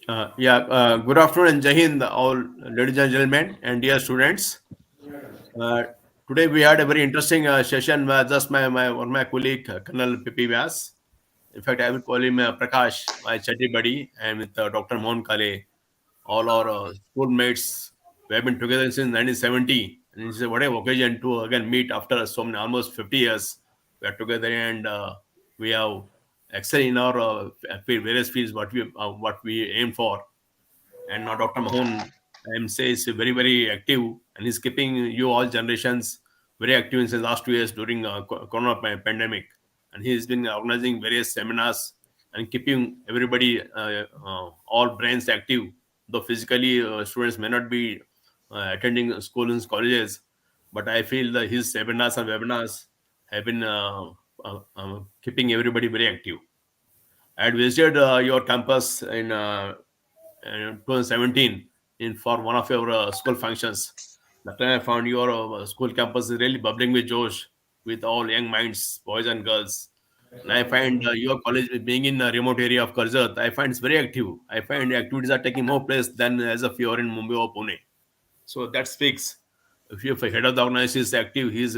Good afternoon and Jai Hind, all ladies and gentlemen and dear students. Uh, Today we had a very interesting session with just one of my colleague, Colonel P.P. Vyas. In fact, I will call him Prakash, my chatty buddy, and with Dr. Mohan Kale, all our schoolmates. We have been together since 1970, and it's a what a occasion to again meet after so many almost 50 years. We are together and we have excelled in our various fields what we aim for. And now Dr. Mahon, I is very, very active and he's keeping you all generations very active in the last 2 years during corona pandemic. And he's been organizing various seminars and keeping everybody, all brains active. Though physically students may not be attending school and colleges, but I feel that his seminars and webinars have been keeping everybody very active. I had visited your campus in 2017 in for one of your school functions. That time I found your school campus is really bubbling with josh, with all young minds, boys and girls. And I find your college being in a remote area of Karjat, I find it's very active. I find activities are taking more place than as if you're in Mumbai or Pune. So that speaks. If a head of the organization is active, he's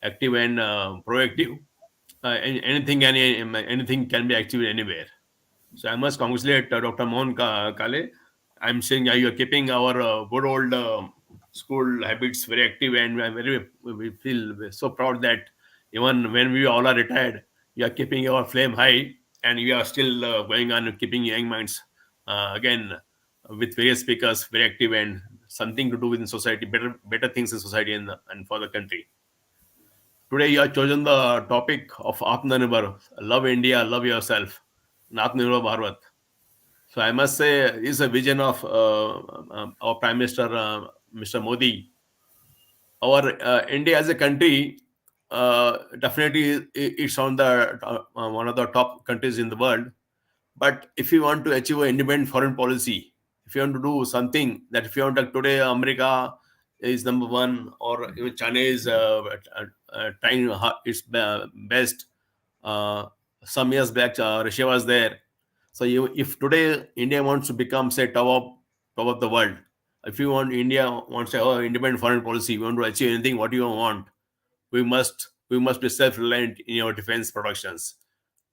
active and proactive. Anything can be achieved anywhere. So I must congratulate Dr. Mohan Kale. I'm saying you're keeping our good old school habits very active, and we feel so proud that even when we all are retired, you are keeping our flame high, and you are still going on keeping young minds again with various speakers very active and something to do with in society, better things in society and for the country. Today, you have chosen the topic of Atmanirbhar, love India, love yourself, and Atmanirbhar Bharat. So I must say, is a vision of our Prime Minister, Mr. Modi. Our India as a country, definitely it's on the one of the top countries in the world. But if you want to achieve an independent foreign policy, if you want to do something that if you want to today, America is number one, or even China is trying its best. Uh, some years back, Russia was there. So if today India wants to become say top of the world, if you want India wants to have an independent foreign policy, we want to achieve anything what you want, we must be self-reliant in our defense productions.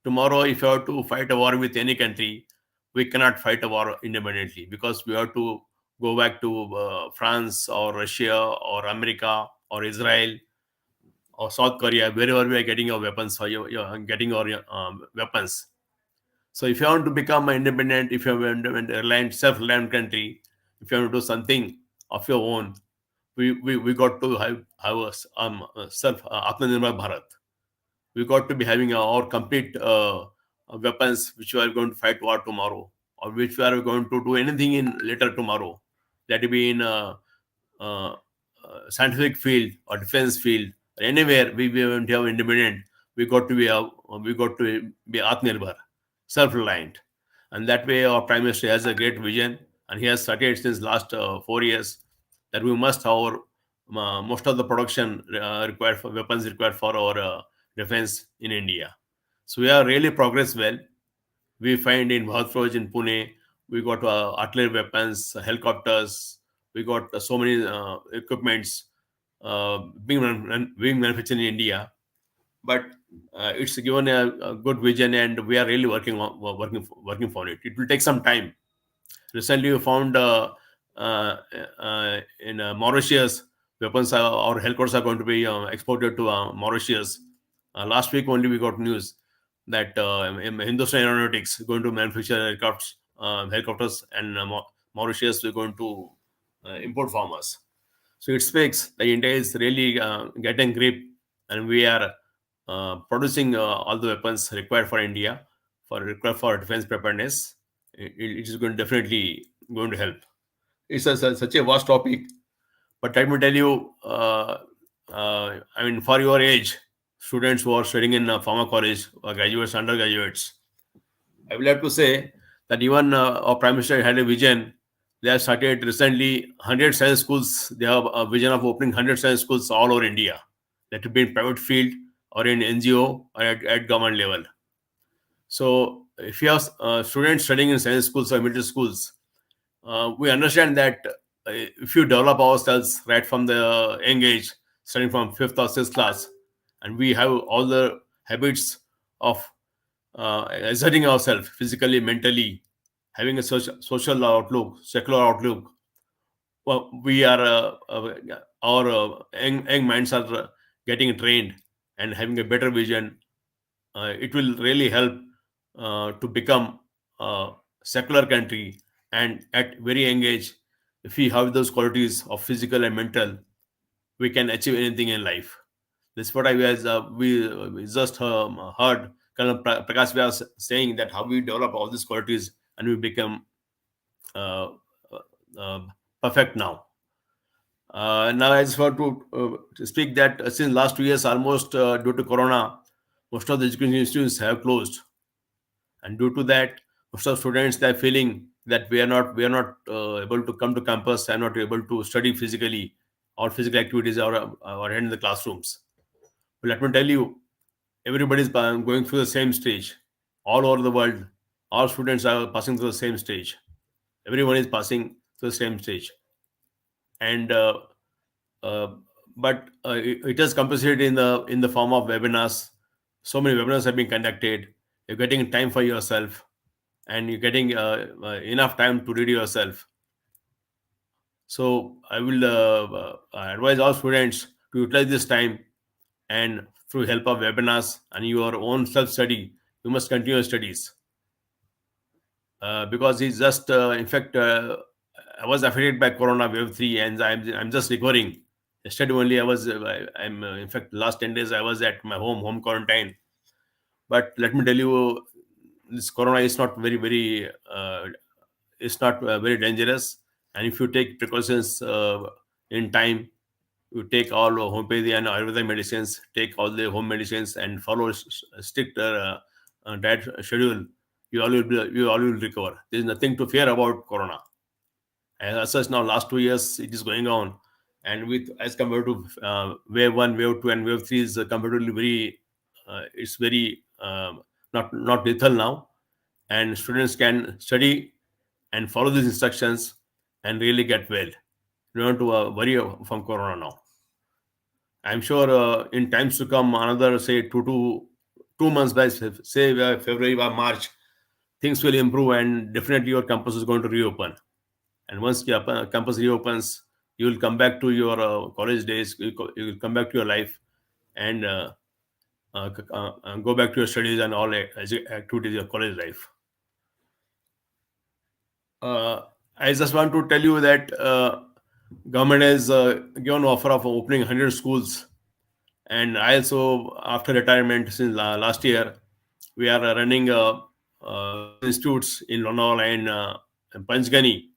Tomorrow, if you have to fight a war with any country, we cannot fight a war independently because we have to go back to France or Russia or America or Israel or South Korea, wherever we are getting our weapons for getting our weapons. So if you want to become independent, if you want to be a self-reliant country, if you want to do something of your own, we got to have a self Atmanirbhar Bharat. We got to be having our complete weapons which we are going to fight war tomorrow, or which we are going to do anything in later tomorrow. That will be in uh, scientific field or defense field, anywhere we want to have independent. We got to be Atmanirbhar, self-reliant, and that way our Prime Minister has a great vision, and he has started since last 4 years that we must have our, most of the production required for weapons required for our defense in India. So we are really progress well. We find in Mahotsav-II in Pune, we got artillery weapons, helicopters, we got so many equipments being manufactured in India. But it's given a good vision, and we are really working for it. It will take some time. Recently, we found in Mauritius, weapons or helicopters are going to be exported to Mauritius. Last week only we got news that Hindustan Aeronautics is going to manufacture helicopters, and Mauritius is going to import from us. So it speaks that India is really getting grip, and we are producing all the weapons required for India, required for defense preparedness. It is going definitely going to help. It's such a vast topic, but let me tell you, I mean, for your age, students who are studying in pharma college or graduates, undergraduates, I will have to say that even our Prime Minister had a vision. They have started recently 100 science schools. They have a vision of opening 100 science schools all over India. That would be in private field or in NGO or at government level. So if you have students studying in science schools or middle schools, we understand that if you develop ourselves right from the young age, starting from fifth or sixth class, and we have all the habits of exerting ourselves physically, mentally, having a social outlook, secular outlook, well, we are our young minds are getting trained and having a better vision. It will really help to become a secular country. And at very young age, if we have those qualities of physical and mental, we can achieve anything in life. This is what I was we just heard Colonel Prakash Vyas saying, that how we develop all these qualities and we become uh, uh, perfect now. Now I just want to speak that since last 2 years, almost due to Corona, most of the education institutions have closed, and due to that, most of students, they're feeling that we are not able to come to campus, are not able to study physically. All physical activities are in the classrooms. But let me tell you, everybody's going through the same stage all over the world. All students are passing through the same stage. Everyone is passing through the same stage, and uh, but it is compensated in the form of webinars. So many webinars have been conducted. You're getting time for yourself, and you're getting enough time to read yourself. So I will advise all students to utilize this time, and through help of webinars and your own self study, you must continue your studies. Because it's just in fact, I was affected by corona wave 3, and I'm just recovering. Yesterday only I'm in fact, last 10 days I was at my home quarantine. But let me tell you, this corona is not very it's not very dangerous. And if you take precautions in time, you take all homeopathy and ayurveda medicines, take all the home medicines, and follow strict diet schedule, you all will recover. There is nothing to fear about corona. And as such, now last 2 years it is going on, and with as compared to wave 1, wave 2, and wave 3 is comparatively very it's very not lethal now, and students can study and follow these instructions and really get well. You don't have to worry from corona now. I'm sure in times to come, another say 2 months by say February or March, things will improve, and definitely your campus is going to reopen. And once the campus reopens, you will come back to your college days. You will come back to your life, and go back to your studies and all activities of college life. Uh, I just want to tell you that government has given offer of opening 100 schools. And I also, after retirement since last year, we are running schools institutes in Lonavala and Panchgani,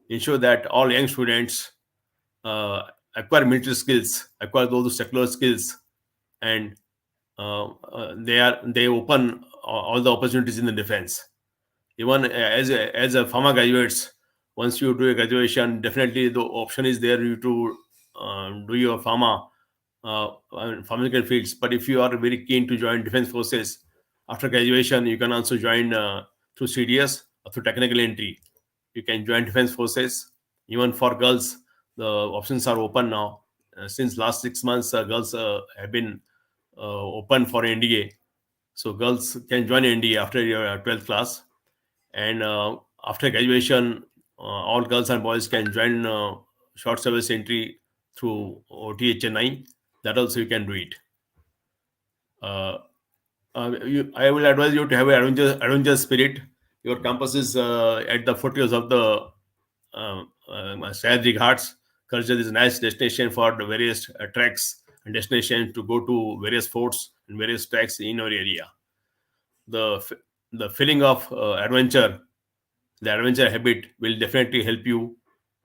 ensure that all young students uh, acquire military skills, acquire those secular skills, and they open all the opportunities in the defense. Even as a pharma graduates, once you do a graduation, definitely the option is there you to do your pharmaceutical fields. But if you are very keen to join defense forces after graduation, you can also join through CDS or through technical entry. You can join defense forces. Even for girls, the options are open now. Since last 6 months, girls have been open for NDA. So girls can join NDA after your 12th class, and after graduation, all girls and boys can join short service entry through OTHNI. That also you can do it. Uh, I will advise you to have an adventurous spirit. Your campus is at the foothills of the Sahyadri Ghats. Culture is a nice destination for the various treks and destinations to go to various forts and various treks in our area. The feeling of the adventure habit will definitely help you,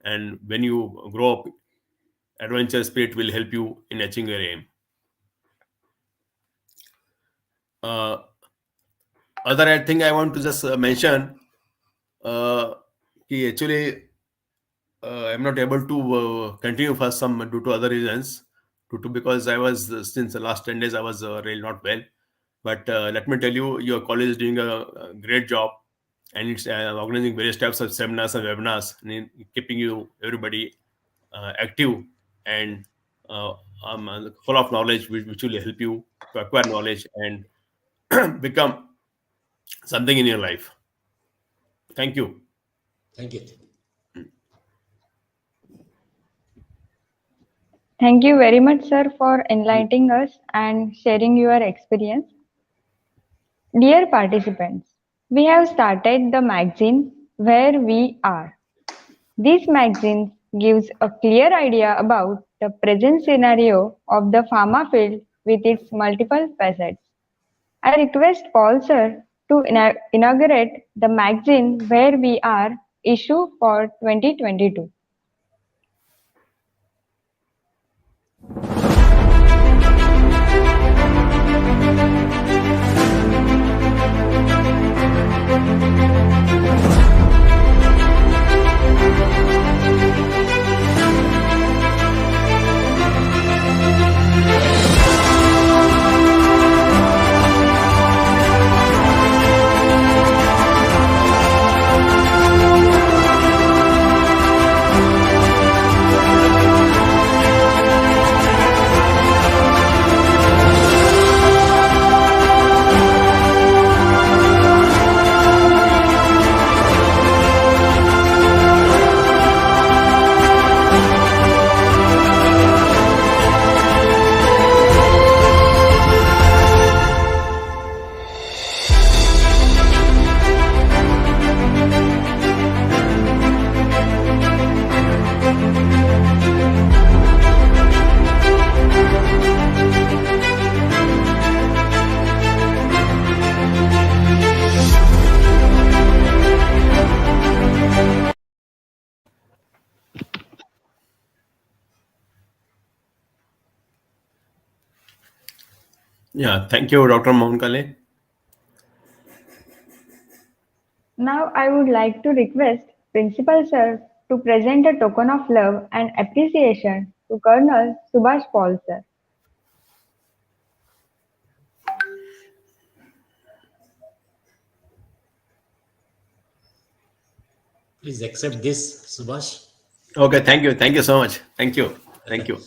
and when you grow up, adventure spirit will help you in achieving your aim. uh, Other thing I want to just mention, uh, actually I'm not able to continue for some due to other reasons, due to because I was since the last 10 days I was really not well. But let me tell you, your college is doing a great job, and it's organizing various types of seminars and webinars, and keeping you everybody active and uh, full of knowledge, which will help you to acquire knowledge and become something in your life. Thank you. Thank you. Thank you very much, sir, for enlightening us and sharing your experience. Dear participants, we have started the magazine Where We Are. This magazine gives a clear idea about the present scenario of the pharma field with its multiple facets. I request Paul sir to inaugurate the magazine Where We Are issue for 2022. Yeah, thank you, Dr. Mohankale. Now I would like to request Principal Sir to present a token of love and appreciation to Colonel Subhash Paul Sir. Please accept this, Subhash. Okay, thank you. Thank you so much. Thank you. Thank you.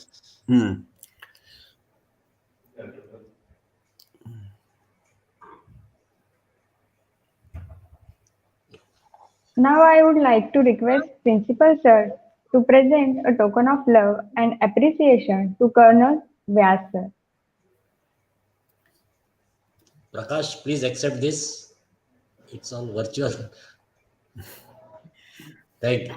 Now I would like to request Principal Sir to present a token of love and appreciation to Colonel Vyas Sir. Prakash, please accept this. It's on virtual. Thank you.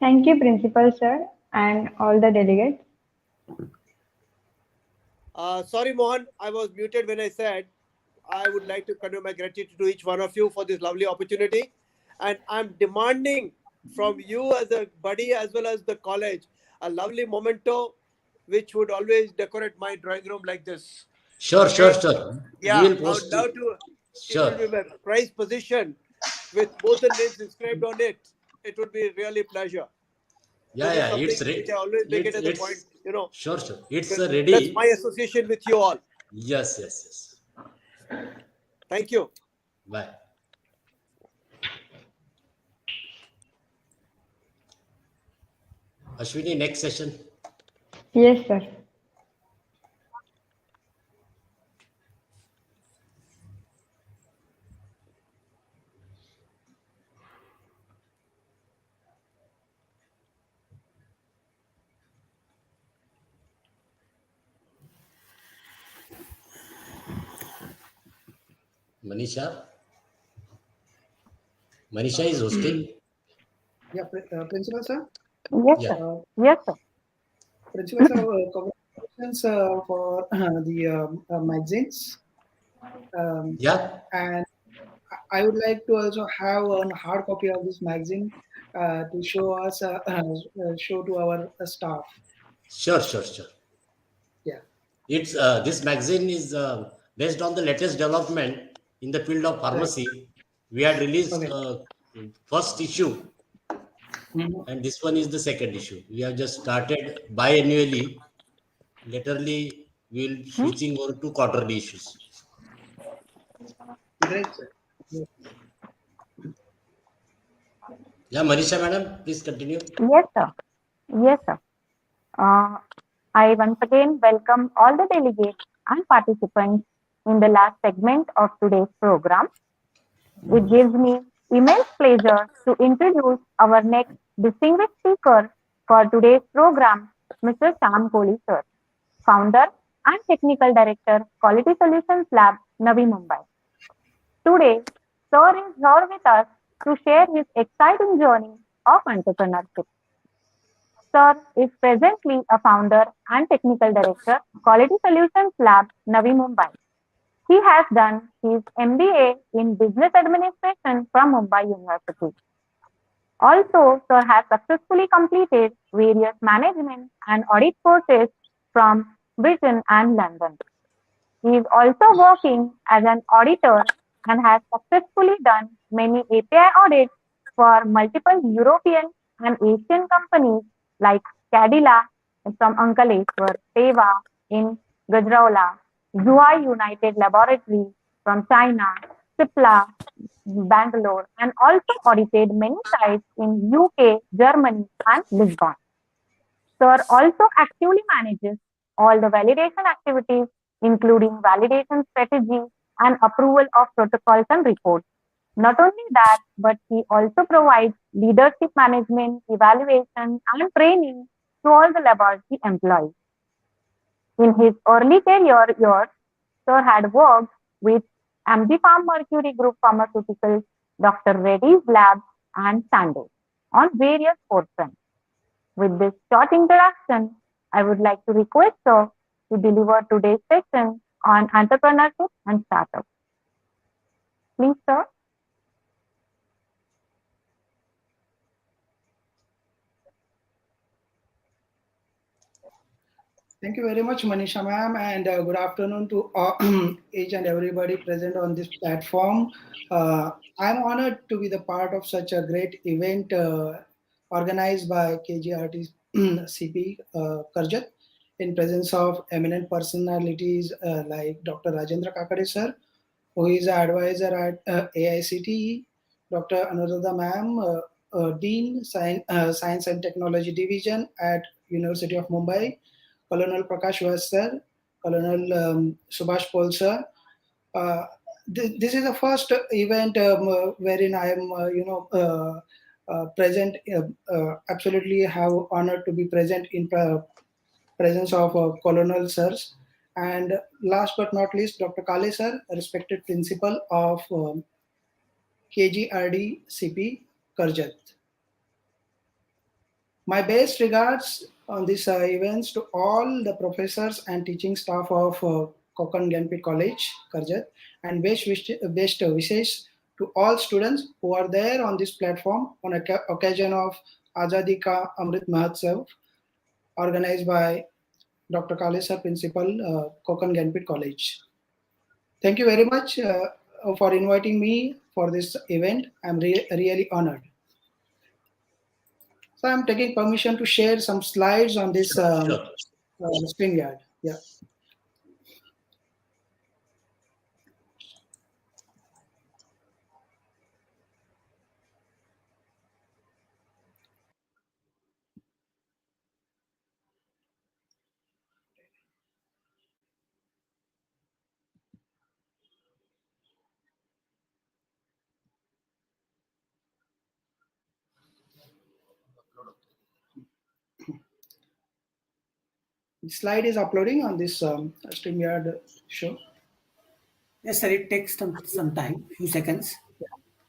Thank you, Principal Sir, and all the delegates. Sorry, Mohan, I was muted when I said I would like to convey my gratitude to each one of you for this lovely opportunity. And I'm demanding from you as a buddy as well as the college a lovely memento which would always decorate my drawing room like this. Sure. Yeah, We will I would post love it. to. Sure. It will be my prized position with both the names inscribed on it. It would be really a pleasure. Yeah, This is it's something ready. which I always make it as a point, Sure. It's That's ready. my association with you all. Yes. Thank you. Bye. Ashwini, next session. Yes, sir. Manisha is hosting. Yeah, Principal sir. Yes, Yeah. sir. Yes, sir. Principal sir, congratulations for the magazines. Yeah. And I would like to also have a hard copy of this magazine to show us, show to our staff. Sure. Yeah. It's this magazine is based on the latest development in the field of pharmacy. We had released Okay. first issue Mhm. And this one is the second issue. We have just started biannually. Laterally, we'll switching over to quarterly issues. Great, sir. Yes. Yeah, Manisha madam, please continue. Yes, sir. Yes, sir. Uh, I once again welcome all the delegates and participants in the last segment of today's program. It gives me immense pleasure to introduce our next distinguished speaker for today's program, Mr. Sam Kohli, sir, founder and technical director, Quality Solutions Lab, Navi Mumbai. Today, Sir is here with us to share his exciting journey of entrepreneurship. Sir is presently a founder and technical director, Quality Solutions Lab, Navi Mumbai. He has done his MBA in Business Administration from Mumbai University. Also, Sir has successfully completed various management and audit courses from Britain and London. He is also working as an auditor and has successfully done many API audits for multiple European and Asian companies like Cadila from Ankaleshwar, Teva in Gajraula, Zhuai United Laboratory from China, Cipla, Bangalore, and also audited many sites in UK, Germany, and Lisbon. Sir also actively manages all the validation activities, including validation strategy and approval of protocols and reports. Not only that, but he also provides leadership management, evaluation, and training to all the laboratory employees. In his early career years, Sir had worked with MG Farm Mercury Group Pharmaceuticals, Dr. Reddy's Labs, and Sandoz on various fronts. With this short introduction, I would like to request Sir to deliver today's session on entrepreneurship and startup. Please, Sir. Thank you very much, Manisha ma'am, and good afternoon to each and everybody present on this platform. I'm honored to be the part of such a great event organized by KGRT CP Karjat in presence of eminent personalities like Dr. Rajendra Kakade sir, who is an advisor at AICTE, Dr. Anuradha ma'am, Dean Science and Technology Division at University of Mumbai, Colonel Prakash Vyas sir, Colonel Subhash Pol sir. Uh, this is the first event wherein I am, present. Absolutely have honored to be present in presence of Colonel sirs. And last but not least, Dr. Kale sir, a respected principal of KGRD CP Karjat. My best regards on these events to all the professors and teaching staff of Konkan Gyanpith College, Karjat, and best wishes to all students who are there on this platform on occasion of Azadi Ka Amrit Mahotsav, organized by Dr. Kalesar, Principal, Konkan Gyanpith College. Thank you very much for inviting me for this event. I'm really honored. So I'm taking permission to share some slides on this Sure, sure. StreamYard. Yeah. The slide is uploading on this StreamYard show. Yes, sir. It takes some time, few seconds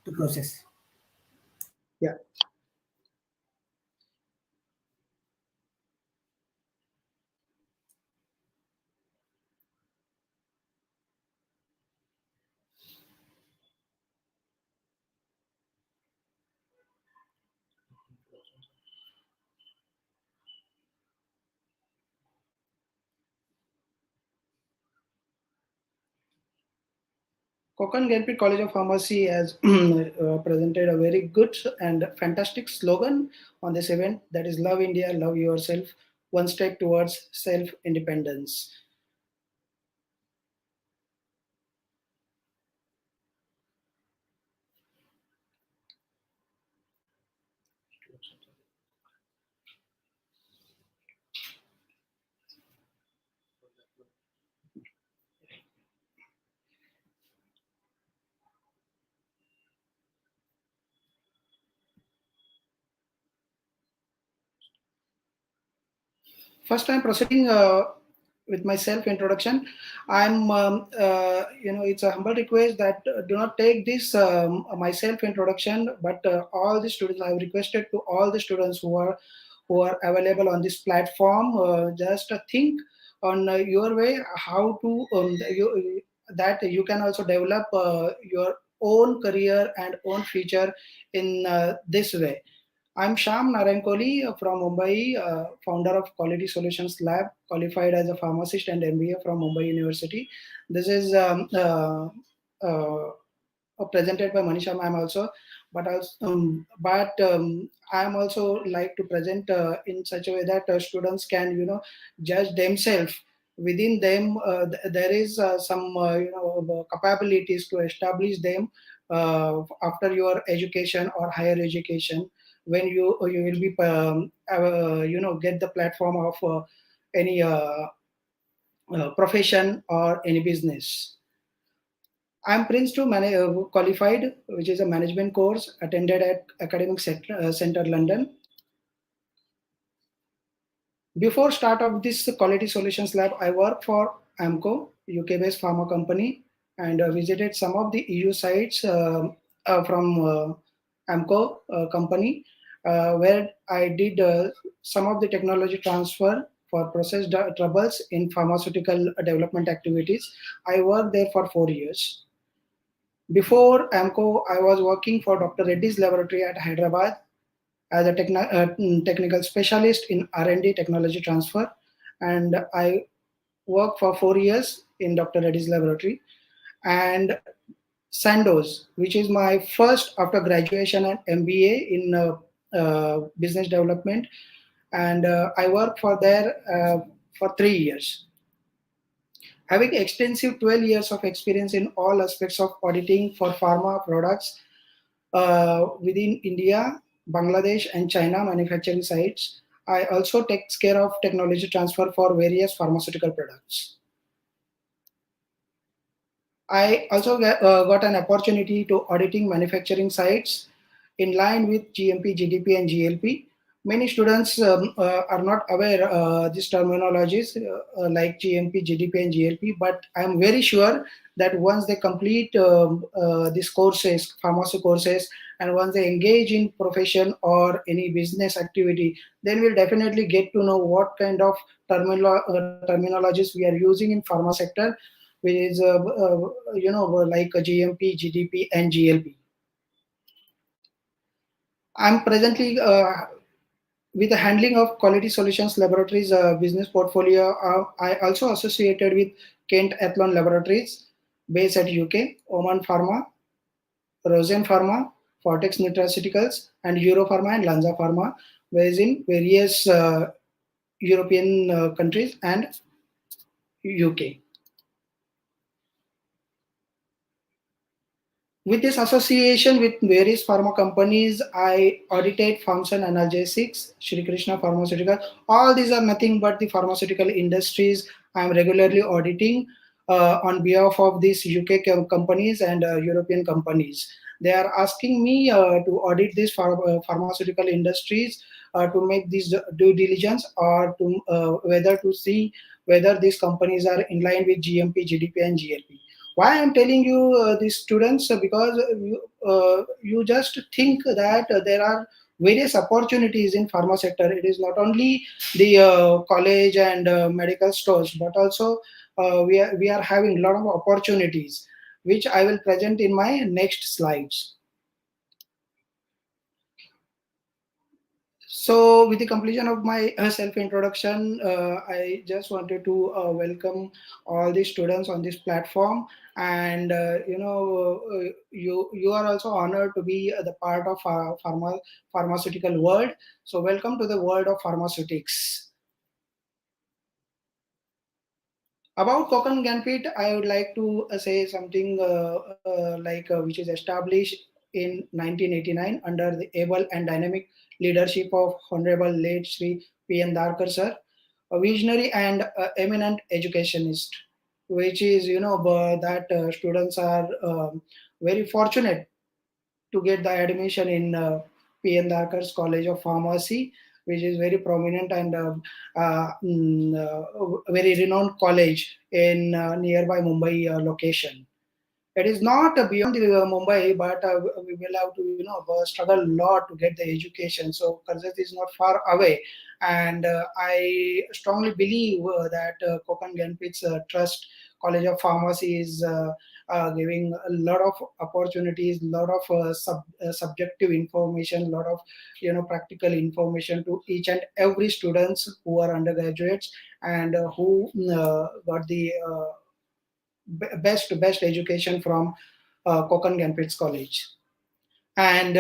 to process. Yeah. Konkan Gyanpit College of Pharmacy has presented a very good and fantastic slogan on this event, that is Love India, Love Yourself, one step towards self-independence. First, I'm proceeding with my self introduction. I'm, it's a humble request that do not take this my self introduction, but all the students, I've requested to all the students who are available on this platform, just think on your way how to that you can also develop your own career and own future in this way. I'm Sham Narayankoli from Mumbai, founder of Quality Solutions Lab, qualified as a pharmacist and MBA from Mumbai University. This is presented by Manisha ma'am also, but I am also like to present in such a way that students can judge themselves. Within them, there is some capabilities to establish them after your education or higher education, when you will be get the platform of any profession or any business. I'm Prince 2 qualified, which is a management course attended at Academic Center London. Before start of this Quality Solutions Lab, I work for AMCO, UK-based pharma company, and visited some of the EU sites from AMCO company, where I did some of the technology transfer for process troubles in pharmaceutical development activities. I worked there for 4 years. Before AMCO, I was working for Dr. Reddy's laboratory at Hyderabad as a technical specialist in R&D technology transfer, and I worked for 4 years in Dr. Reddy's laboratory. And Sandoz, which is my first after graduation and MBA in business development, and I worked for there for 3 years. Having extensive 12 years of experience in all aspects of auditing for pharma products within India, Bangladesh, and China manufacturing sites. I also takes care of technology transfer for various pharmaceutical products. I also got an opportunity to auditing manufacturing sites in line with GMP, GDP, and GLP. Many students are not aware these terminologies like GMP, GDP, and GLP, but I'm very sure that once they complete these courses, pharmacy courses, and once they engage in profession or any business activity, then we'll definitely get to know what kind of terminologies we are using in pharma sector, which is like a GMP, GDP, and GLP. I'm presently with the handling of Quality Solutions Laboratories business portfolio. I also associated with Kent Athlon Laboratories based at UK, Oman Pharma, Rosen Pharma, Fortex Nutraceuticals, and Europharma and Lanza Pharma, based in various European countries and UK. With this association with various pharma companies, I audited Farmson Analgesics, Shri Krishna Pharmaceutical. All these are nothing but the pharmaceutical industries I am regularly auditing on behalf of these UK companies and European companies. They are asking me to audit these pharmaceutical industries to make this due diligence, or to whether to see whether these companies are in line with GMP, GDP, and GLP. Why I'm telling you these students? Because you just think that there are various opportunities in pharma sector. It is not only the college and medical stores, but also we are having a lot of opportunities, which I will present in my next slides. So, with the completion of my self introduction, I just wanted to welcome all the students on this platform, and you are also honored to be the part of pharmaceutical world. So, welcome to the world of pharmaceutics. About Kokon Ganpit, I would like to say something which is established in 1989 under the able and dynamic leadership of Honorable late Sri P.N. Darkar sir, a visionary and eminent educationist, which is that students are very fortunate to get the admission in P.N. Darkar's College of Pharmacy, which is very prominent and very renowned college in nearby Mumbai location. It is not beyond the Mumbai, but we will have to struggle a lot to get the education. So Karjat is not far away, and I strongly believe that Kokan Ganpit's Trust College of Pharmacy is giving a lot of opportunities, a lot of subjective information, a lot of practical information to each and every students who are undergraduates and who got the best education from Kokan Ganpit's College. And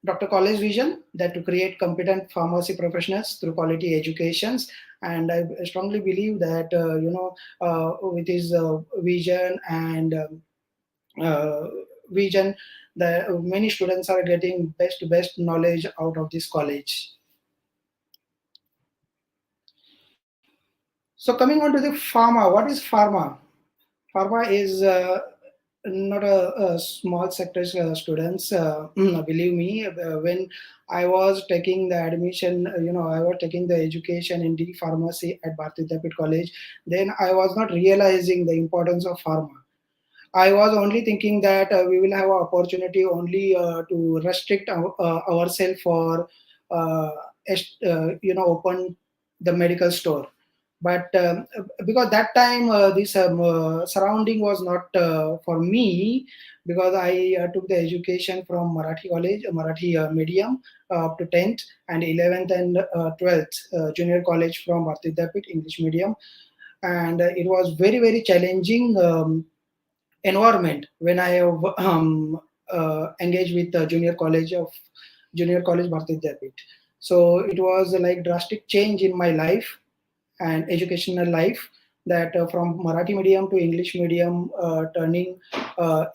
Dr. College vision that to create competent pharmacy professionals through quality educations. And I strongly believe that with his vision and uh, vision, the many students are getting best knowledge out of this college. So coming on to the pharma, what is pharma? Pharma is not a small sector students. Believe me, when I was taking the admission, I was taking the education in the pharmacy at Bharati Vidyapeeth College. Then I was not realizing the importance of pharma. I was only thinking that we will have an opportunity only to restrict ourselves for open the medical store. But because that time this surrounding was not for me, because I took the education from Marathi college, Marathi medium up to 10th and 11th and 12th junior college from Bharati Vidyapeeth English medium, and it was very challenging. Environment when I have engaged with the junior college Bharati Vidyapeeth. So it was like drastic change in my life and educational life, that from Marathi medium to English medium turning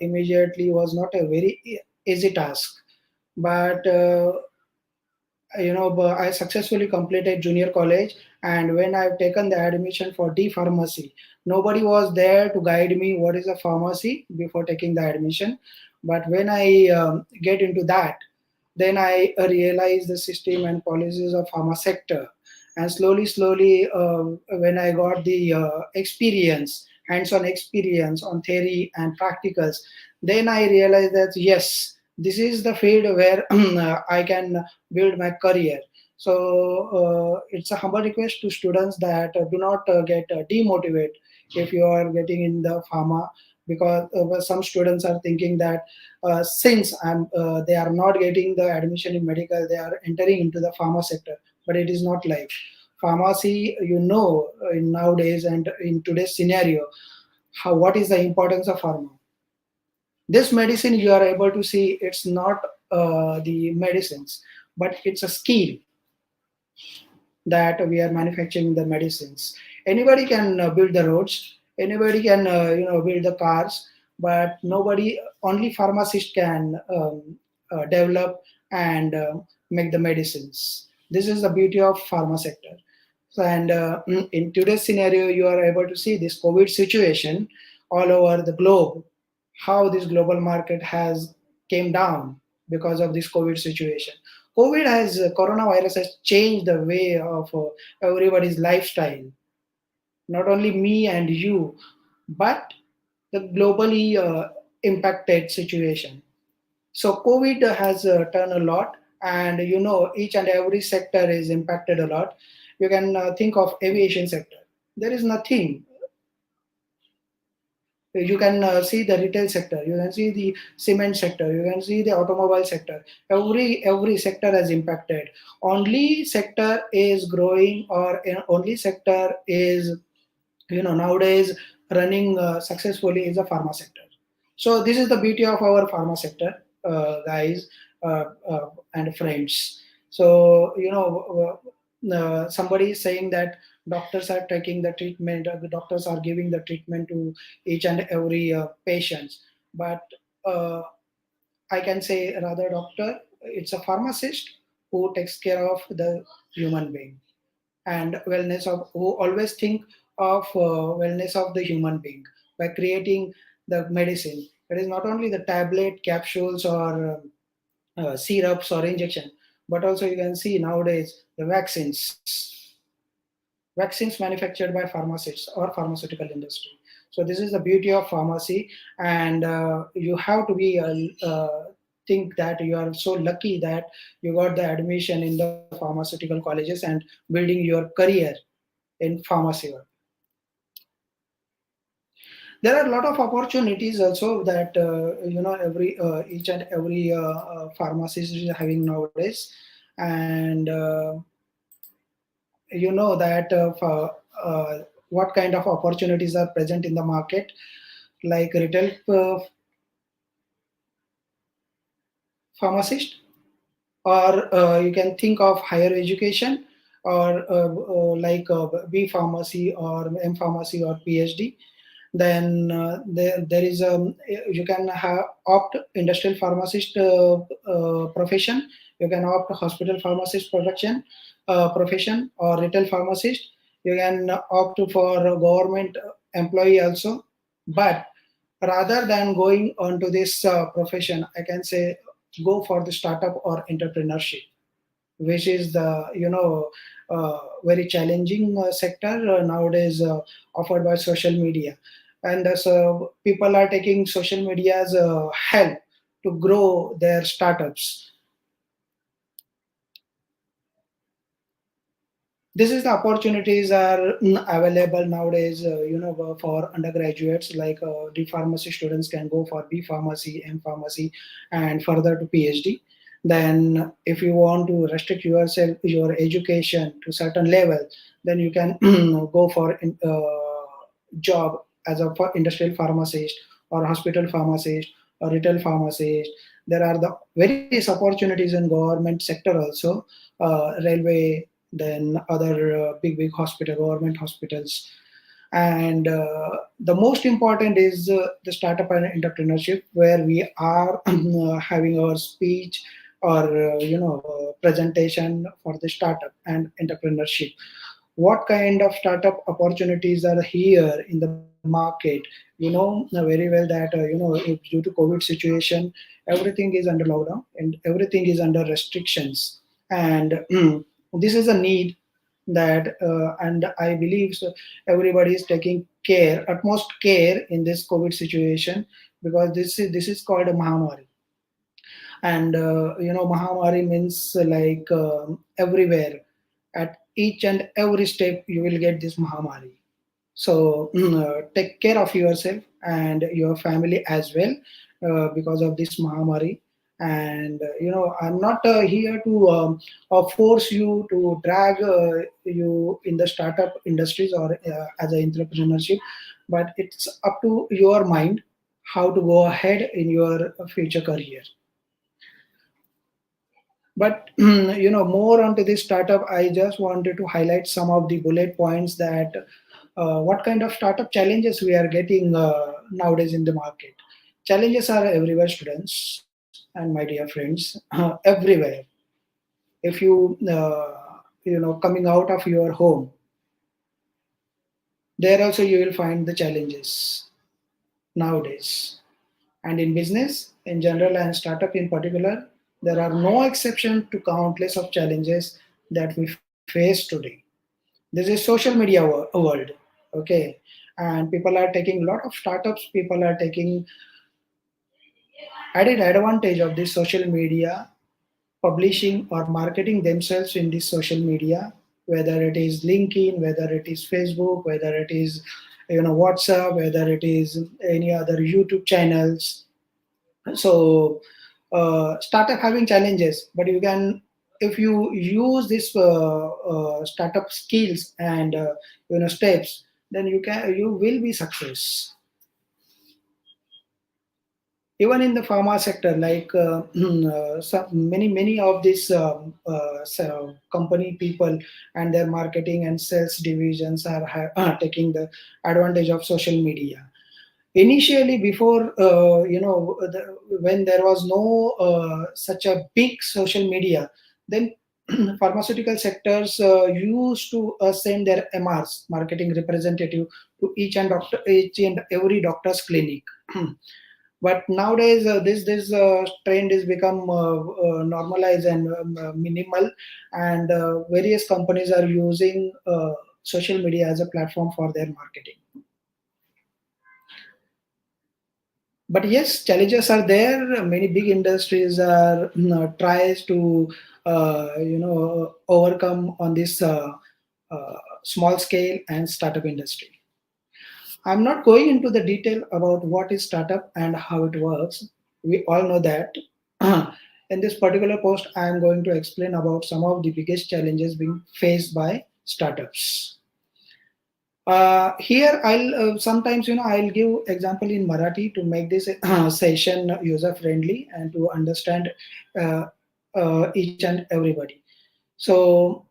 immediately was not a very easy task. But but I successfully completed junior college, and when I've taken the admission for D pharmacy, nobody was there to guide me what is a pharmacy before taking the admission. But when I get into that, then I realize the system and policies of pharma sector, and slowly when I got the experience, hands-on experience on theory and practicals, then I realized that yes, this is the field where I can build my career. So it's a humble request to students that do not get demotivated if you are getting in the pharma, because some students are thinking that since they are not getting the admission in medical, they are entering into the pharma sector. But it is not like pharmacy. In nowadays and in today's scenario, what is the importance of pharma? This medicine you are able to see, it's not the medicines, but it's a skill that we are manufacturing the medicines. Anybody can build the roads, anybody can build the cars, but nobody, only pharmacist can develop and make the medicines. This is the beauty of pharma sector. So, and in today's scenario, you are able to see this COVID situation all over the globe, how this global market has came down because of this COVID situation. Coronavirus has changed the way of everybody's lifestyle, not only me and you, but the globally impacted situation. So COVID has turned a lot, and each and every sector is impacted a lot. You can think of aviation sector. There is nothing. You can see the retail sector, you can see the cement sector, you can see the automobile sector. Every sector has impacted. Only sector is growing, or only sector is nowadays running successfully is the pharma sector. So this is the beauty of our pharma sector, guys, and friends. So somebody is saying that doctors are taking the treatment, the doctors are giving the treatment to each and every patients, but uh, I can say rather doctor, it's a pharmacist who takes care of the human being, and wellness of, who always think of wellness of the human being by creating the medicine. It is not only the tablet, capsules, or syrups or injection, but also you can see nowadays the vaccines manufactured by pharmacists or pharmaceutical industry. So this is the beauty of pharmacy, and you have to be think that you are so lucky that you got the admission in the pharmaceutical colleges and building your career in pharmacy work. There are a lot of opportunities also that every each and every pharmacist is having nowadays, and you know that what kind of opportunities are present in the market, like retail pharmacist, or you can think of higher education, or like B pharmacy or M pharmacy or PhD. Then there is you can opt industrial pharmacist profession, you can opt hospital pharmacist production profession, or retail pharmacist. You can opt for a government employee also. But rather than going on to this profession, I can say go for the startup or entrepreneurship, which is the very challenging sector nowadays, offered by social media. And so people are taking social media as help to grow their startups. This is the opportunities are available nowadays, for undergraduates, like D pharmacy students can go for B pharmacy, M pharmacy, and further to PhD. Then if you want to restrict yourself, your education to certain level, then you can go for job as a industrial pharmacist, or hospital pharmacist, or retail pharmacist. There are the various opportunities in government sector also, railway, then other big hospital, government hospitals. And the most important is the startup and entrepreneurship, where we are having our speech or presentation for the startup and entrepreneurship. What kind of startup opportunities are here in the market? You know very well that due to COVID situation, everything is under lockdown and everything is under restrictions, and this is a need that and I believe so everybody is taking care, utmost care in this COVID situation, because this is called a mahamari. And mahamari means like everywhere, at each and every step you will get this mahamari. So take care of yourself and your family as well, because of this mahamari. And I'm not here to force you, to drag you in the startup industries or as an entrepreneurship, but it's up to your mind how to go ahead in your future career. But more onto this startup, I just wanted to highlight some of the bullet points that what kind of startup challenges we are getting nowadays in the market. Challenges are everywhere, students and my dear friends, everywhere. If you coming out of your home, there also you will find the challenges nowadays. And in business in general and startup in particular, there are no exception to countless of challenges that we face today. This is social media world, okay, and people are taking a lot of startups. People are taking added advantage of this social media, publishing or marketing themselves in this social media, whether it is LinkedIn, whether it is Facebook, whether it is WhatsApp, whether it is any other YouTube channels. So startup having challenges, but you can, if you use this startup skills and steps, then you will be success. Even in the pharma sector, like many of these company people and their marketing and sales divisions are taking the advantage of social media. Initially, before when there was no such a big social media, then pharmaceutical sectors used to send their MRs, marketing representative, to each and every doctor's clinic. But nowadays, this trend is become normalized and minimal, and various companies are using social media as a platform for their marketing. But yes, challenges are there. Many big industries are tries to overcome on this small scale and startup industry. I'm not going into the detail about what is startup and how it works. We all know that. In this particular post, I am going to explain about some of the biggest challenges being faced by startups. Here, I'll sometimes I'll give example in Marathi to make this session user friendly and to understand each and everybody. So,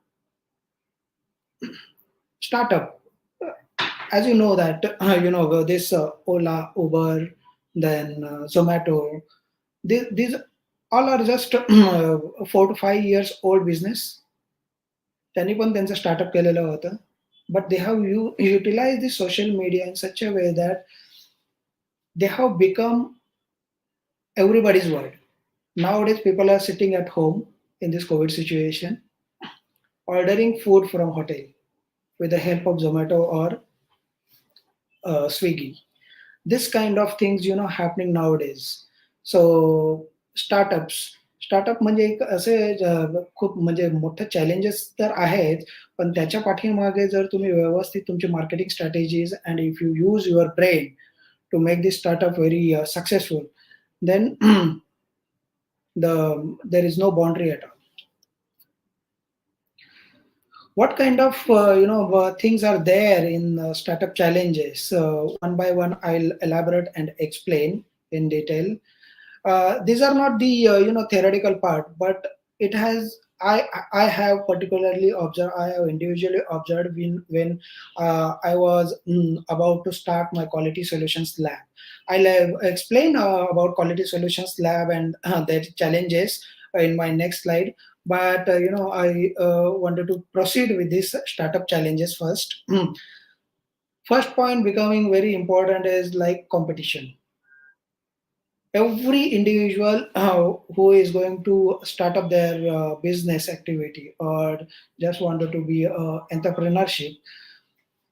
startup, as you know that this Ola, Uber, then Zomato, these all are just 4 to 5 years old business. त्यांनी पण त्यांचं startup केलेलं होतं. But they have utilized the social media in such a way that they have become everybody's world. Nowadays, people are sitting at home in this COVID situation, ordering food from hotel with the help of Zomato or Swiggy. This kind of things, happening nowadays. So startup म्हणजे एक असे खूप म्हणजे मोठे challenges तर आहेत, पण त्याच्या पाठीमागे जर तुम्ही व्यवस्थित तुमची marketing strategies and if you use your brain to make this startup very successful, then there is no boundary at all. What kind of things are there in startup challenges? One by one, I'll elaborate and explain in detail. These are not the theoretical part, but it has I have particularly observed, I have individually observed when I was about to start my quality solutions lab. I'll explain about quality solutions lab and their challenges in my next slide. But I wanted to proceed with these startup challenges first. First point becoming very important is like competition. Every individual who is going to start up their business activity or just wanted to be entrepreneurship,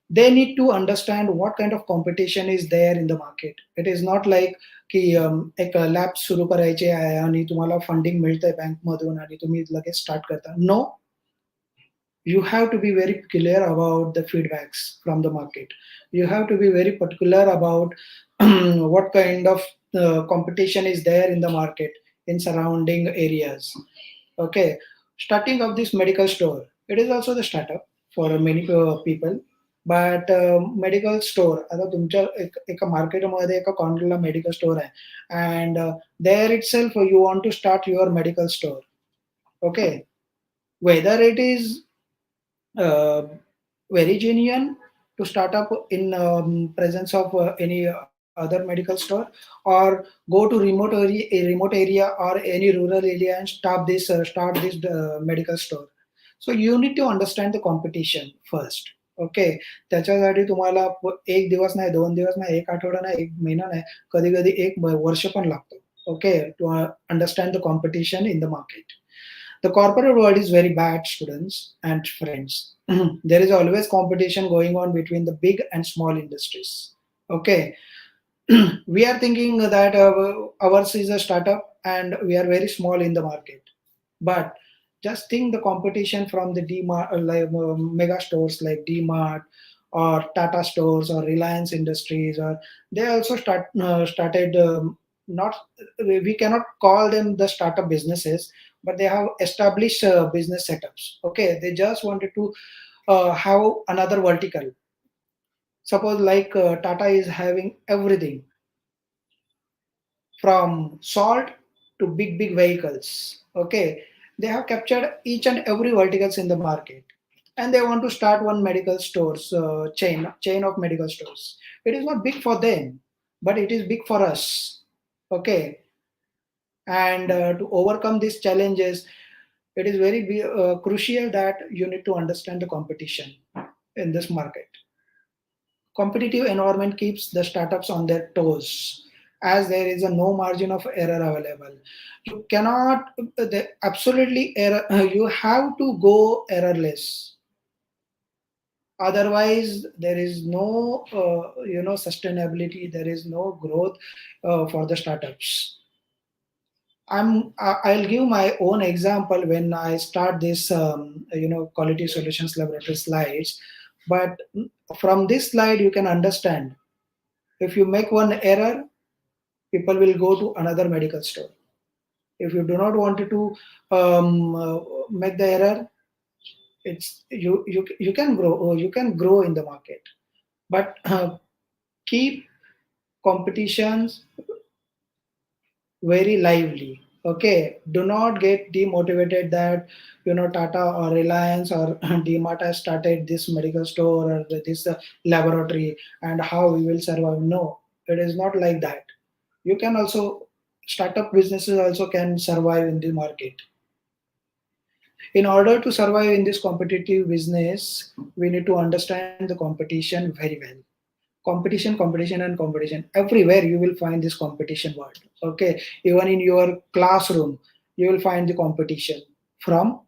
they need to understand what kind of competition is there in the market. It is not like की एक lab सुरू करायचे आहे आणि तुम्हाला funding मिळतंय bank मधून आणि तुम्ही लगेच स्टार्ट करता. No, you have to be very clear about the feedbacks from the market. You have to be very particular about what kind of competition is there in the market in surrounding areas. Okay, starting of this medical store, it is also the startup for many people. But medical store, आता तुमच्या एका मार्केटमध्ये एका कॉर्नरला medical store आहे and there itself you want to start your medical store. Okay, whether it is very genuine to start up in presence of any other medical store, or go to remote area or any rural area and start this medical store. So you need to understand the competition first. Okay, त्याच्यासाठी तुम्हाला एक दिवस नाही, 2 दिवस नाही, एक आठवडा नाही, एक महिना नाही, कधी कधी एक वर्ष पण लागतो. Okay, to understand the competition in the market. The corporate world is very bad, students and friends. There is always competition going on between the big and small industries. Okay, we are thinking that ours is a startup and we are very small in the market. But just think the competition from the D-Mart, like mega stores like D-Mart or Tata Stores or Reliance Industries, or they also started not, we cannot call them the startup businesses, but they have established business setups. Okay, they just wanted to have another vertical. Suppose like Tata is having everything from salt to big vehicles. Okay, they have captured each and every verticals in the market, and they want to start one medical stores chain of medical stores. It is not big for them, but it is big for us. Okay, and to overcome these challenges, it is very crucial that you need to understand the competition in this market. Competitive environment keeps the startups on their toes, as there is a no margin of error available. You cannot absolutely error, you have to go errorless, otherwise there is no sustainability, there is no growth for the startups. I'll give my own example when I start this quality solutions laboratory slides. But from this slide you can understand, if you make one error, people will go to another medical store. If you do not want to make the error, it's you can grow, you can grow in the market, but keep competitions very lively. Okay, do not get demotivated that Tata or Reliance or DMart has started this medical store or this laboratory, and how we will survive. No, it is not like that. You can also, startup businesses also can survive in the market. In order to survive in this competitive business, we need to understand the competition very well. Competition and competition, everywhere you will find this competition word. Okay, even in your classroom you will find the competition from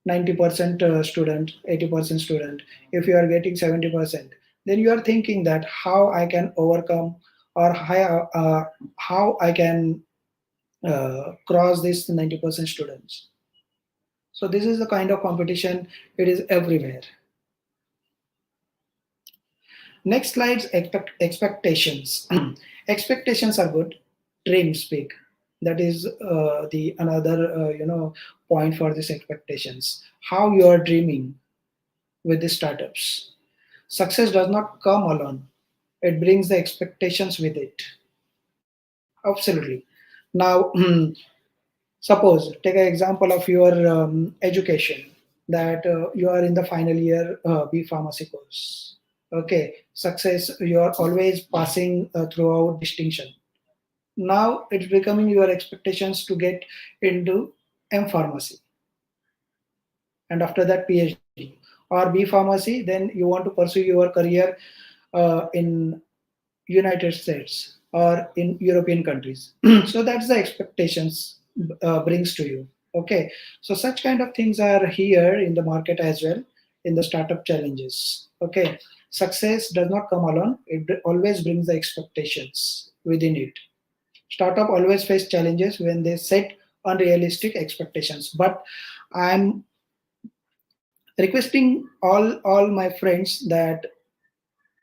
90% student, 80% student. If you are getting 70%, then you are thinking that how I can overcome, or how I can cross this 90% students. So this is the kind of competition, it is everywhere. Next slides, expectations. Expectations are good, dreams big. That is the another point for these expectations. How you are dreaming with the startups. Success does not come alone. It brings the expectations with it. Absolutely. Now, suppose take an example of your education, that you are in the final year B pharmacy course. Okay, success, you are always passing throughout distinction. Now it's becoming your expectations to get into M pharmacy, and after that PhD, or B pharmacy. Then you want to pursue your career in United States or in European countries. So that's the expectations brings to you. Okay, so such kind of things are here in the market as well, in the startup challenges. Okay, success does not come alone. It always brings the expectations within it. Startup always face challenges when they set unrealistic expectations. But I'm requesting all my friends that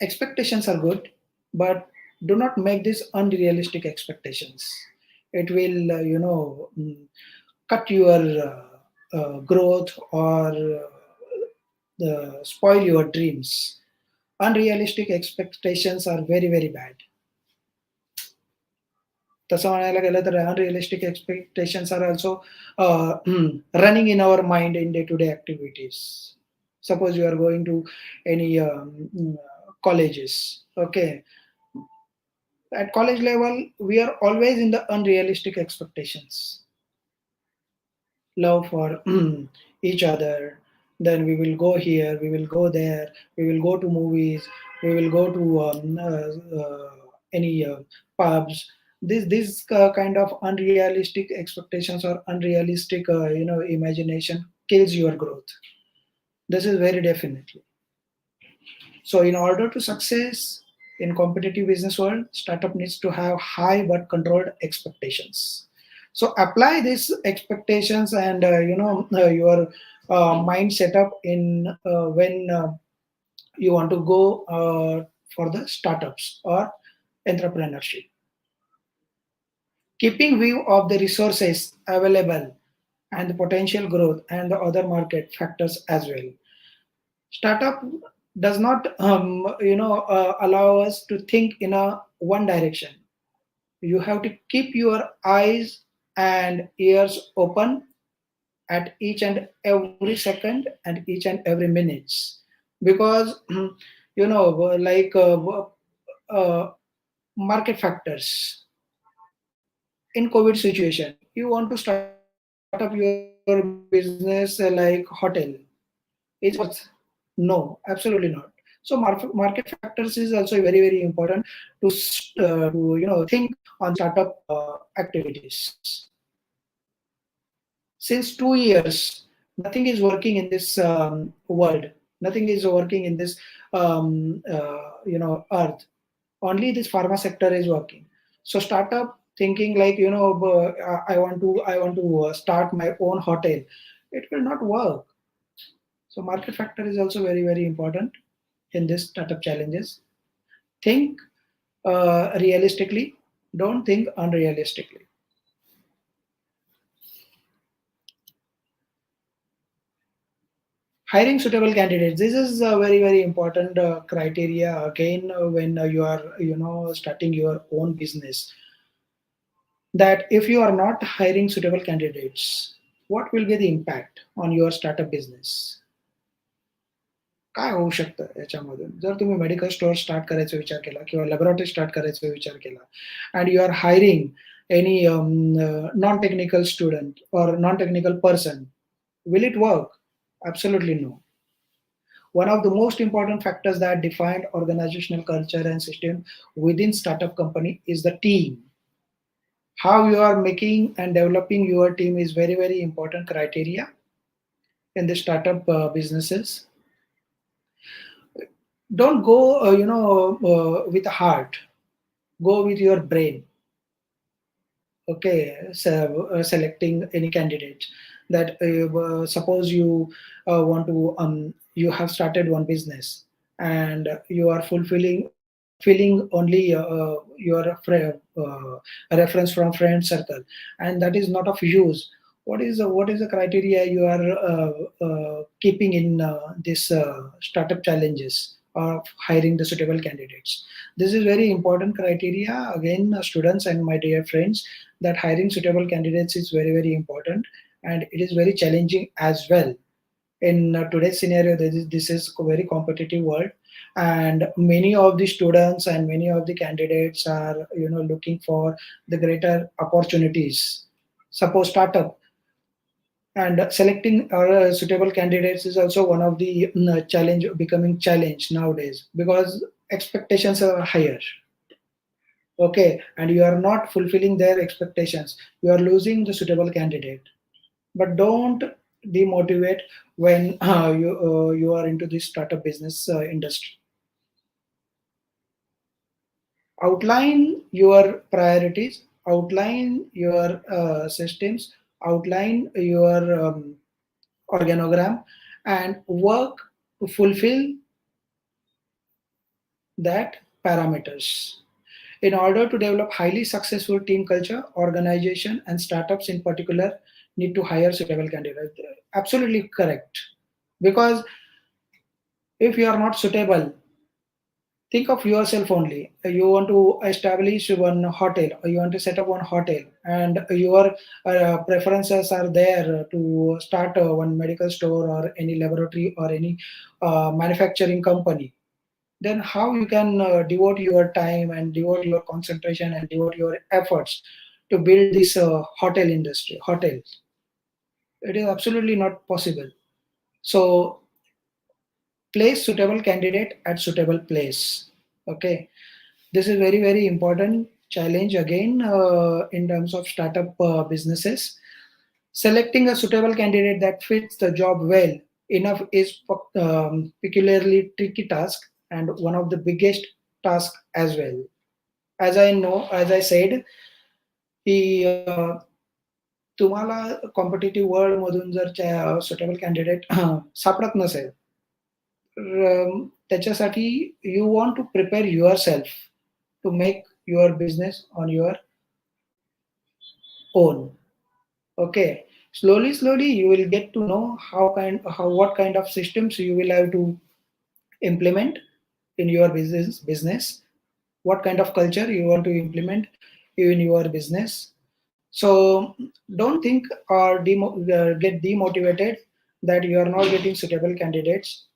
expectations are good, but do not make these unrealistic expectations. It will cut your growth, or spoil your dreams. Unrealistic expectations are very bad. तसं म्हणायला गेलं तर unrealistic expectations are also running in our mind in day-to-day activities. Suppose you are going to any colleges. Okay, at college level we are always in the unrealistic expectations. Love for each other, then we will go here, we will go there, we will go to movies, we will go to any pubs. This kind of unrealistic expectations or unrealistic imagination kills your growth. This is very definitely. So in order to success in competitive business world, startup needs to have high but controlled expectations. So apply these expectations and your mind setup in when you want to go for the startups or entrepreneurship. Keeping view of the resources available and the potential growth and the other market factors as well. Startup does not allow us to think in a one direction. You have to keep your eyes and ears open at each and every second and each and every minutes, because uh, market factors in COVID situation. You want to start up your business like hotel. Is it worth? No, absolutely not. So market factors is also very important to think on the startup activities. Since 2 years, nothing is working in this world. Nothing is working in this earth. Only this pharma sector is working. So startup thinking like I want to start my own hotel. It will not work. So market factor is also very important in this startup challenges. Think realistically. Don't think unrealistically. Hiring suitable candidates. This is a very important criteria again when you are starting your own business. That if you are not hiring suitable candidates, what will be the impact on your startup business? काय होऊ शकतं याच्यामधून? जर तुम्ही medical store start करायचा विचार केला किंवा लॅबोरेटरी स्टार्ट करायचा विचार केला and you are hiring any non technical student और non technical person, will it work? Absolutely no. One of the most important factors that define organizational culture and system within startup company is the team. How you are making and developing your team is very important criteria in the startup businesses. Don't go with a heart, go with your brain. Okay, so selecting any candidate that suppose you want to you have started one business and you are fulfilling filling only reference from friend circle, and that is not of use. What is the criteria you are keeping in this startup challenges of hiring the suitable candidates? This is very important criteria again, students and my dear friends, that hiring suitable candidates is very important, and it is very challenging as well. In today's scenario, this is a very competitive world, and many of the students and many of the candidates are looking for the greater opportunities. Suppose startup, and selecting suitable candidates is also one of the challenge, becoming challenge nowadays, because expectations are higher. Okay, and you are not fulfilling their expectations, you are losing the suitable candidate. But don't demotivate when you are into this startup business industry. Outline your priorities, outline your systems, outline your organogram, and work to fulfill that parameters. In order to develop highly successful team culture, organization and startups in particular need to hire suitable candidates. Absolutely correct. Because if you are not suitable, think of yourself only. You want to establish one hotel, or you want to set up one hotel, and your preferences are there to start one medical store or any laboratory or any manufacturing company. Then how you can devote your time and devote your concentration and devote your efforts to build this hotel industry, hotels? It is absolutely not possible. So place suitable candidate at suitable place. Okay, this is very important challenge again in terms of startup businesses. Selecting a suitable candidate that fits the job well enough is peculiarly tricky task, and one of the biggest task as well. As I said, की तुम्हाला competitive world मधून जर suitable candidate सापडत नसेल, तर त्याच्यासाठी you want to prepare yourself to make your business on your own. Okay, slowly you will get to know what kind of systems you will have to implement in your business, what kind of culture you want to implement in your business. So don't think or get demotivated that you are not getting suitable candidates.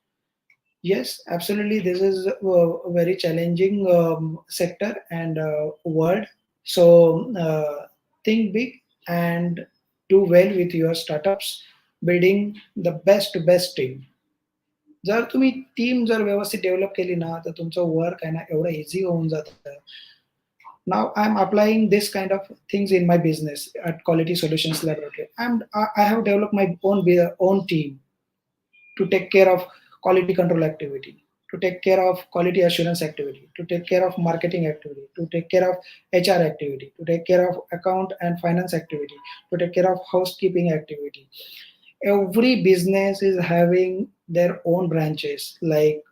Yes, absolutely, this is a very challenging sector and world. So think big and do well with your startups, building the best team. जर तुम्ही team जर व्यवस्थित develop केली ना तर तुमचं work आहे ना एवढं इझी होऊन जातं. Now I'm applying this kind of things in my business at Quality Solutions Laboratory. I have developed my own team to take care of quality control activity, to take care of quality assurance activity, to take care of marketing activity, to take care of HR activity, to take care of account and finance activity, to take care of housekeeping activity. Every business is having their own branches like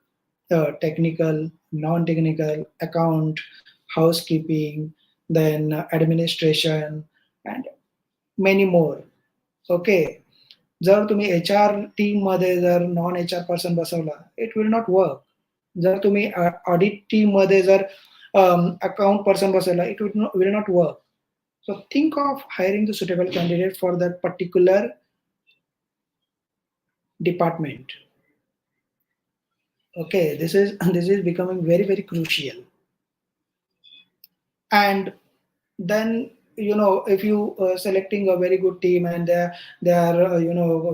technical, non-technical, account, housekeeping, then administration, and many more. Okay, जर तुम्ही HR team मध्ये जर non HR person बसवला, it will not work. जर तुम्ही audit team मध्ये जर account person बसवला, it will not work. So think of hiring the suitable candidate for that particular department. Okay, this is becoming very crucial. And then if you selecting a very good team and they are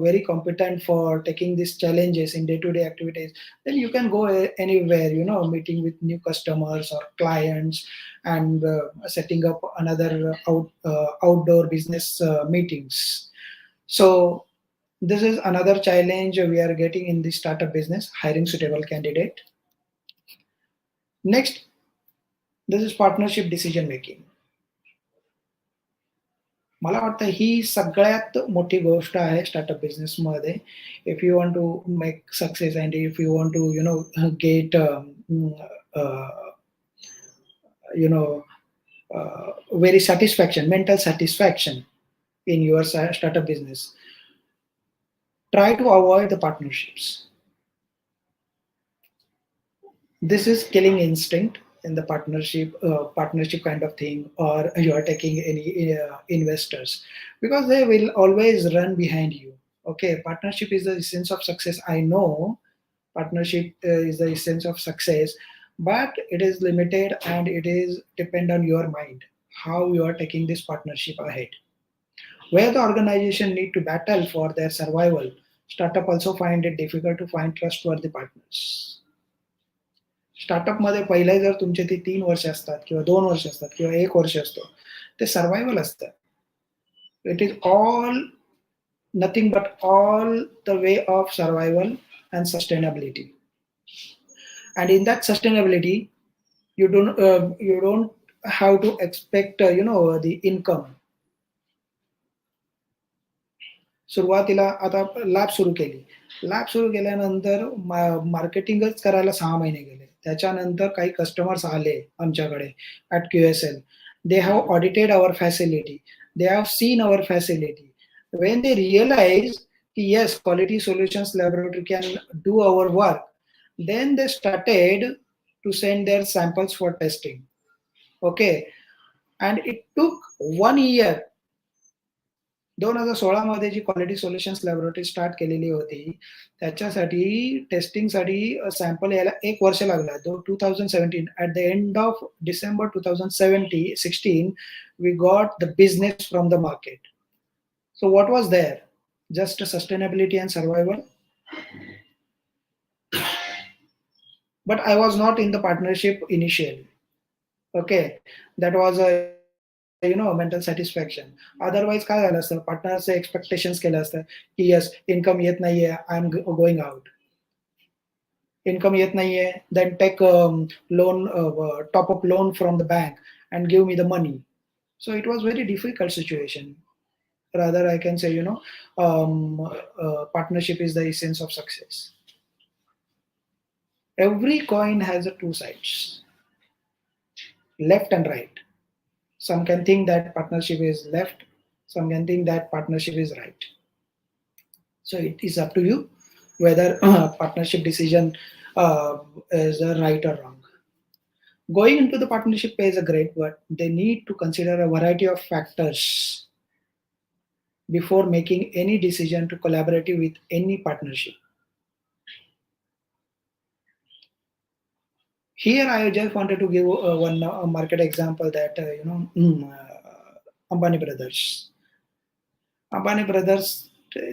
very competent for taking these challenges in day-to-day activities, then you can go anywhere, meeting with new customers or clients and setting up another outdoor business meetings. So this is another challenge we are getting in the startup business, hiring suitable candidate. Next, this is partnership decision making. मला वाटतं ही सगळ्यात मोठी गोष्ट आहे startup business मध्ये. If you want to make success and if you want to get very mental satisfaction in your startup business, try to avoid the partnerships. This is killing instinct in the partnership kind of thing, or you are taking any investors, because they will always run behind you. Okay, partnership is the essence of success. I know partnership is the essence of success, but it is limited and it is depend on your mind, how you are taking this partnership ahead. Where the organization need to battle for their survival, startup also find it difficult to find trustworthy partners. Startup मध्ये पहिले जर तुमचे ते 3 वर्ष असतात किंवा 2 वर्ष असतात किंवा 1 वर्ष असतो, ते सर्वायवल असतं. It is all nothing but all the way of survival and sustainability. And in that sustainability you don't have to expect the income. सुरुवातीला आता लॅब सुरू केल्यानंतर मार्केटिंगच करायला 6 महिने गेले. त्याच्यानंतर काही कस्टमर्स आले आमच्याकडे at QSL. They have audited our facility, they have seen our facility. When they realise की yes, quality solutions laboratory can do our work, then they started to send their samples for testing. Okay, and it took 1 year. 2016 मध्ये जी quality solutions laboratory start केलेली होती, त्याच्यासाठी टेस्टिंगसाठी sample यायला 1 वर्ष लागला. 2017 at the end of December 2016 we got the business from the market. So what was there? Just sustainability and survival. But I was not in the partnership initially. Okay, that was a mental satisfaction. Otherwise काय झालं असतं, पार्टनरचे expectations केलं असतं की yes, income येत नाहीये, I am going out. Income येत नाहीये, then take loan, top up loan from the bank and give me the money. So it was very difficult situation. Rather, I can say, partnership is the essence of success. Every coin has two sides, left and right. Some can think that partnership is left, some can think that partnership is right. So it is up to you whether partnership decision is right or wrong. Going into the partnership is a great, but they need to consider a variety of factors before making any decision to collaborate with any partnership. Here, I just wanted to give one market example that Ambani Brothers. Ambani Brothers,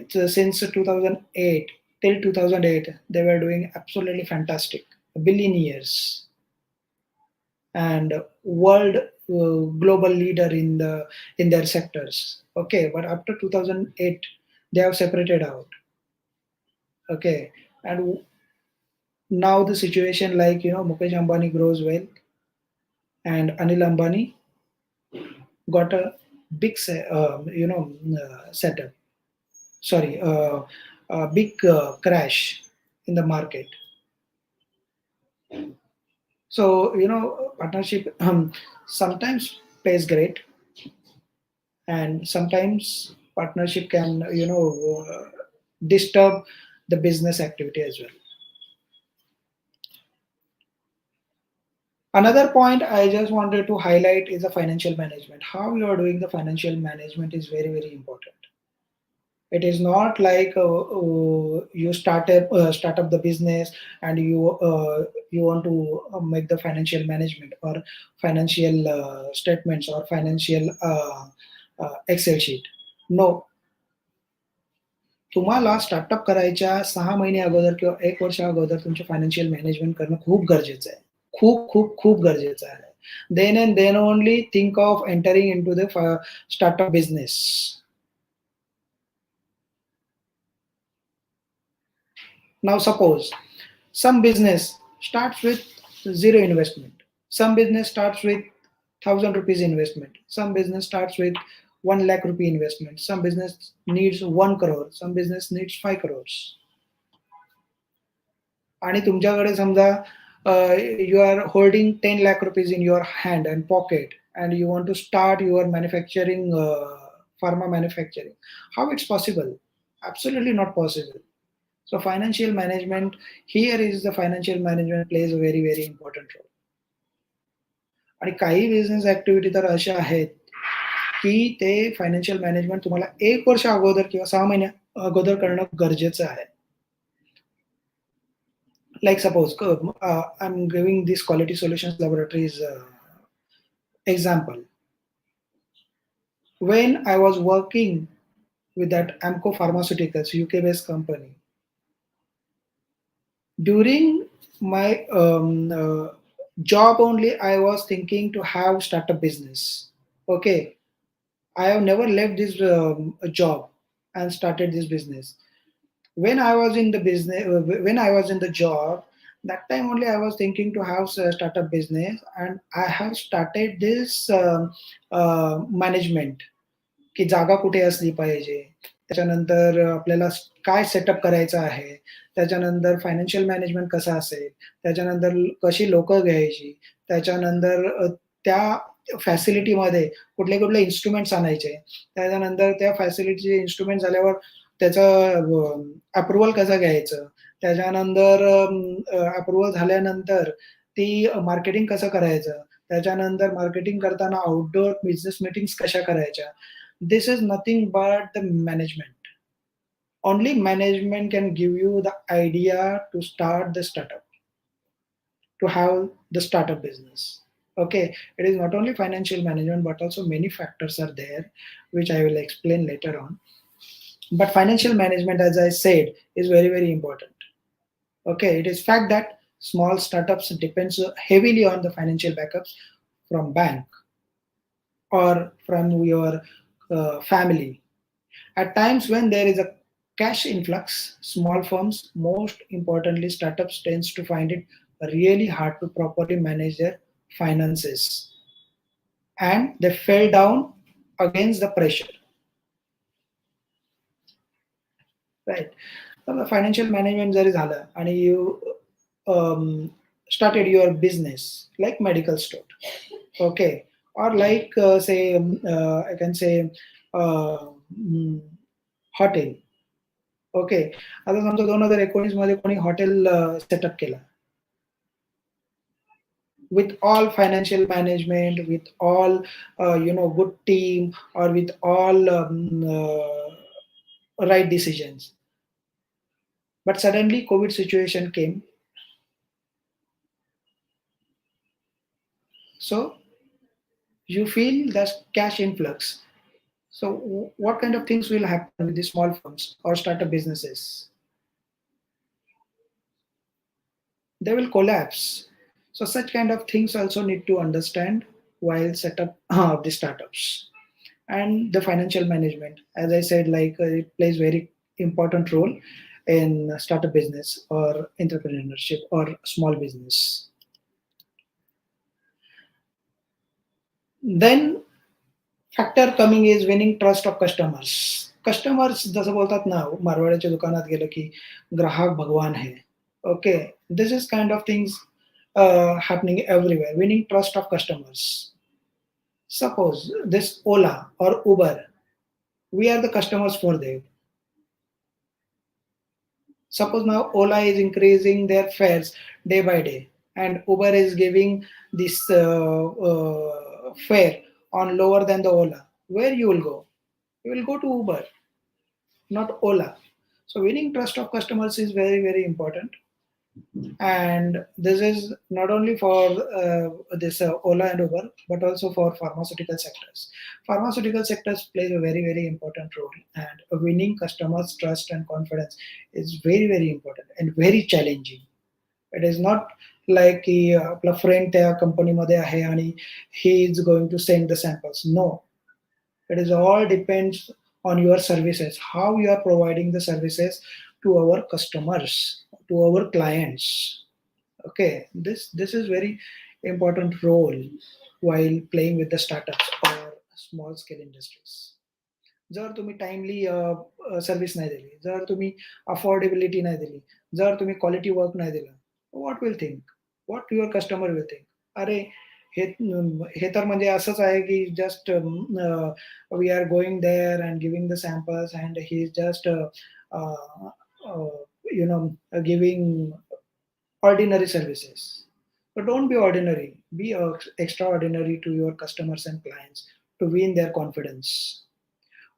since 2008 till 2008, they were doing absolutely fantastic, billionaires, and world global leader in their sectors. Okay, but after 2008, they have separated out. Okay, and now the situation, like Mukesh Ambani grows well, and Anil Ambani got a big setup. Sorry, a big crash in the market. So partnership sometimes pays great, and sometimes partnership can disturb the business activity as well. Another point I just wanted to highlight is the financial management. How you are doing the financial management is very, very important. It is not like you start up the business and you want to make the financial management or financial statements or financial Excel sheet. No, तुम्हाला startup करायच्या 6 महिने अगोदर किंवा 1 वर्ष अगोदर तुमचे financial management करणं खूप गरजेचं आहे. खूप खूप खूप गरजेचं आहे. Then and then only think of entering into the startup business. Now suppose some business starts with zero investment. Some business starts with 1,000 rupees investment. Some business starts with 1 lakh rupee investment. Some business needs 1 crore. Some business needs 5 crores. आणि तुमच्याकडे समजा you are holding 10 lakh rupees in your hand and pocket, and you want to start your manufacturing, pharma manufacturing. How it's possible? Absolutely not possible. So financial management, here is the financial management plays a very, very important role. आणि काही business activity तर अशा आहेत की ते financial management तुम्हाला 1 वर्ष अगोदर किंवा 6 महिन्या अगोदर करणं गरजेचं आहे. Like suppose I'm giving this quality solutions laboratories example. When I was working with that Amco Pharmaceuticals, UK based company, during my job only, I was thinking to have startup business. Okay, I have never left this job and started this business. When I was in the business, when I was in the job, that time only I was thinking to have a startup business, and I have started this management की जागा कुठे असली पाहिजे, त्याच्यानंतर आपल्याला काय setup करायचं आहे, त्याच्यानंतर फायनान्शियल मॅनेजमेंट कसं असेल, त्याच्यानंतर कशी लोकं घ्यायची, त्याच्यानंतर त्या फॅसिलिटीमध्ये कुठले कुठले इन्स्ट्रुमेंट्स आणायचे, त्याच्यानंतर त्या फॅसिलिटीचे इन्स्ट्रुमेंट झाल्यावर त्याचं अप्रुव्हल कसं घ्यायचं, त्याच्यानंतर अप्रुव्हल झाल्यानंतर ती मार्केटिंग कसं करायचं, त्याच्यानंतर मार्केटिंग करताना आउटडोर बिझनेस मीटिंग्स कशा करायच्या. This is nothing but the management. Only management can give you the idea to start the startup, to have the startup business. Okay, it is not only financial management, but also many factors are there, which I will explain later on. But financial management, as I said, is very, very important. Okay, it is fact that small startups depends heavily on the financial backups from bank or from your family. At times when there is a cash influx, small firms, most importantly startups, tends to find it really hard to properly manage their finances, and they fell down against the pressure. Right. So the financial management जरी झालं आणि started your business like medical store, okay, or like say I can say uh, mm, hotel, okay. आता समजा 2019 मध्ये कोणी hotel setup केला with all financial management, with all good team, or with all right decisions. But suddenly COVID situation came, so you feel that cash influx. So what kind of things will happen with the small firms or startup businesses? They will collapse. So such kind of things also need to understand while set up the startups. And the financial management, as I said, like it plays very important role in startup business or entrepreneurship or small business. Then factor coming is winning trust of customers. Customers जसं बोलतात ना मारवाड्याच्या दुकानात गेलं की ग्राहक भगवान है. Okay, this is kind of things happening everywhere. Winning trust of customers. Suppose this Ola or Uber, we are the customers for them. Suppose now Ola is increasing their fares day by day, and Uber is giving this fare on lower than the Ola. Where you will go? You will go to Uber, not Ola. So winning trust of customers is very, very important. And this is not only for this Ola and Uber, but also for pharmaceutical sectors. Pharmaceutical sectors play a very, very important role, and winning customers' trust and confidence is very, very important and very challenging. It is not like की आपला friend त्या कंपनीमध्ये आहे आणि he is going to send the samples. No, it is all depends on your services, how you are providing the services to our customers, to our clients. Okay, this is very important role while playing with the startups or small scale industries. जर तुम्ही timely service नाही दिली, जर तुम्ही affordability नाही दिली, जर तुम्ही क्वालिटी वर्क नाही दिला, what will think, what your customer will think, अरे हे हे तर म्हणजे असंच आहे की just we are going there and giving the samples and he is just giving ordinary services. But don't be ordinary, be extraordinary to your customers and clients to win their confidence.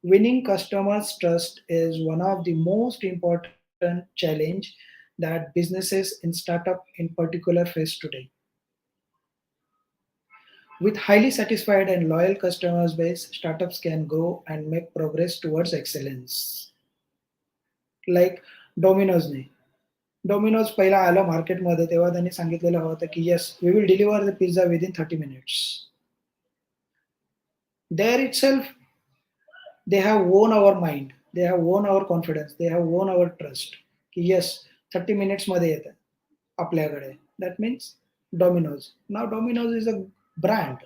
Winning customers' trust is one of the most important challenge that businesses in startup in particular face today. With highly satisfied and loyal customers base, startups can grow and make progress towards excellence. Like Domino's Domino's पहिला आलं मार्केटमध्ये तेव्हा त्यांनी सांगितलेलं होतं की yes we will deliver the pizza within 30 minutes. There itself they have won our mind, they have won our confidence, they have won our trust की yes 30 minutes मध्ये येतं आपल्याकडे. That means Domino's. Now Domino's is a brand.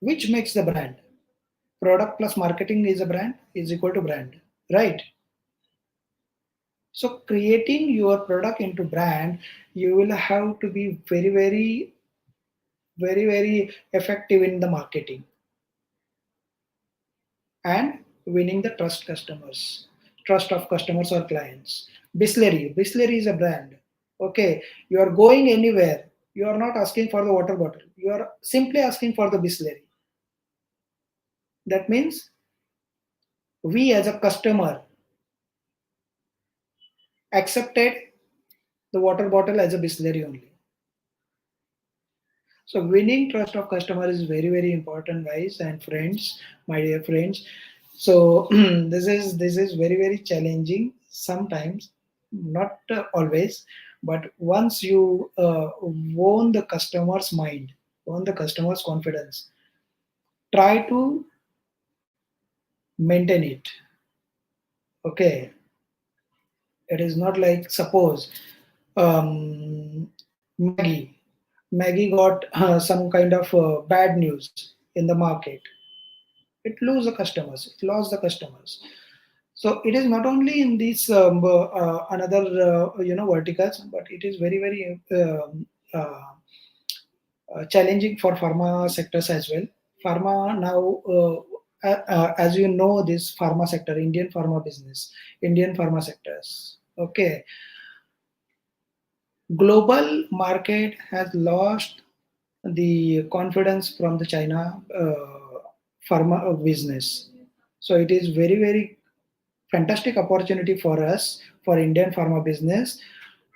Which makes the brand? Product plus marketing is a brand is equal to brand, right? So creating your product into brand, you will have to be very, very, very, very effective in the marketing and winning the trust of customers or clients. Bisleri is a brand. Okay, you are going anywhere. You are not asking for the water bottle. You are simply asking for the Bisleri. That means we as a customer accepted the water bottle as a Bisleri only. So winning trust of customer is very, very important, guys and friends, my dear friends. So this is very, very challenging sometimes, not always, but once you won the customer's mind, won the customer's confidence, try to maintain it. Okay, it is not like suppose Maggie got some kind of bad news in the market. It lost the customers. So it is not only in these another verticals, but it is very very challenging for pharma sectors as well. Pharma now, as you know, this pharma sector, Indian pharma business, Indian pharma sectors. Okay, global market has lost the confidence from the China pharma business. So it is very very fantastic opportunity for us for Indian pharma business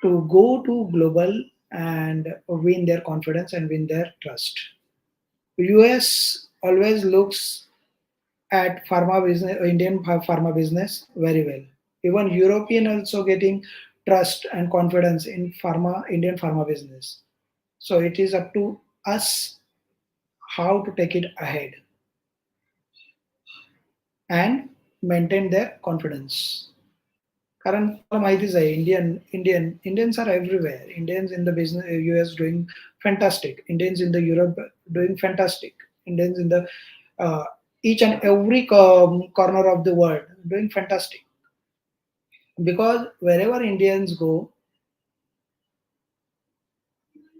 to go to global and win their confidence and win their trust. US always looks at pharma business, Indian pharma business very well. Even European also getting trust and confidence in pharma, Indian pharma business. So it is up to us how to take it ahead and maintain their confidence. कारण तुम्हाला माहितीच आहे Indians are everywhere. Indians in the business US doing fantastic. Indians in the Europe doing fantastic. Indians in the uh, each and every corner of the world doing fantastic. Because wherever Indians go,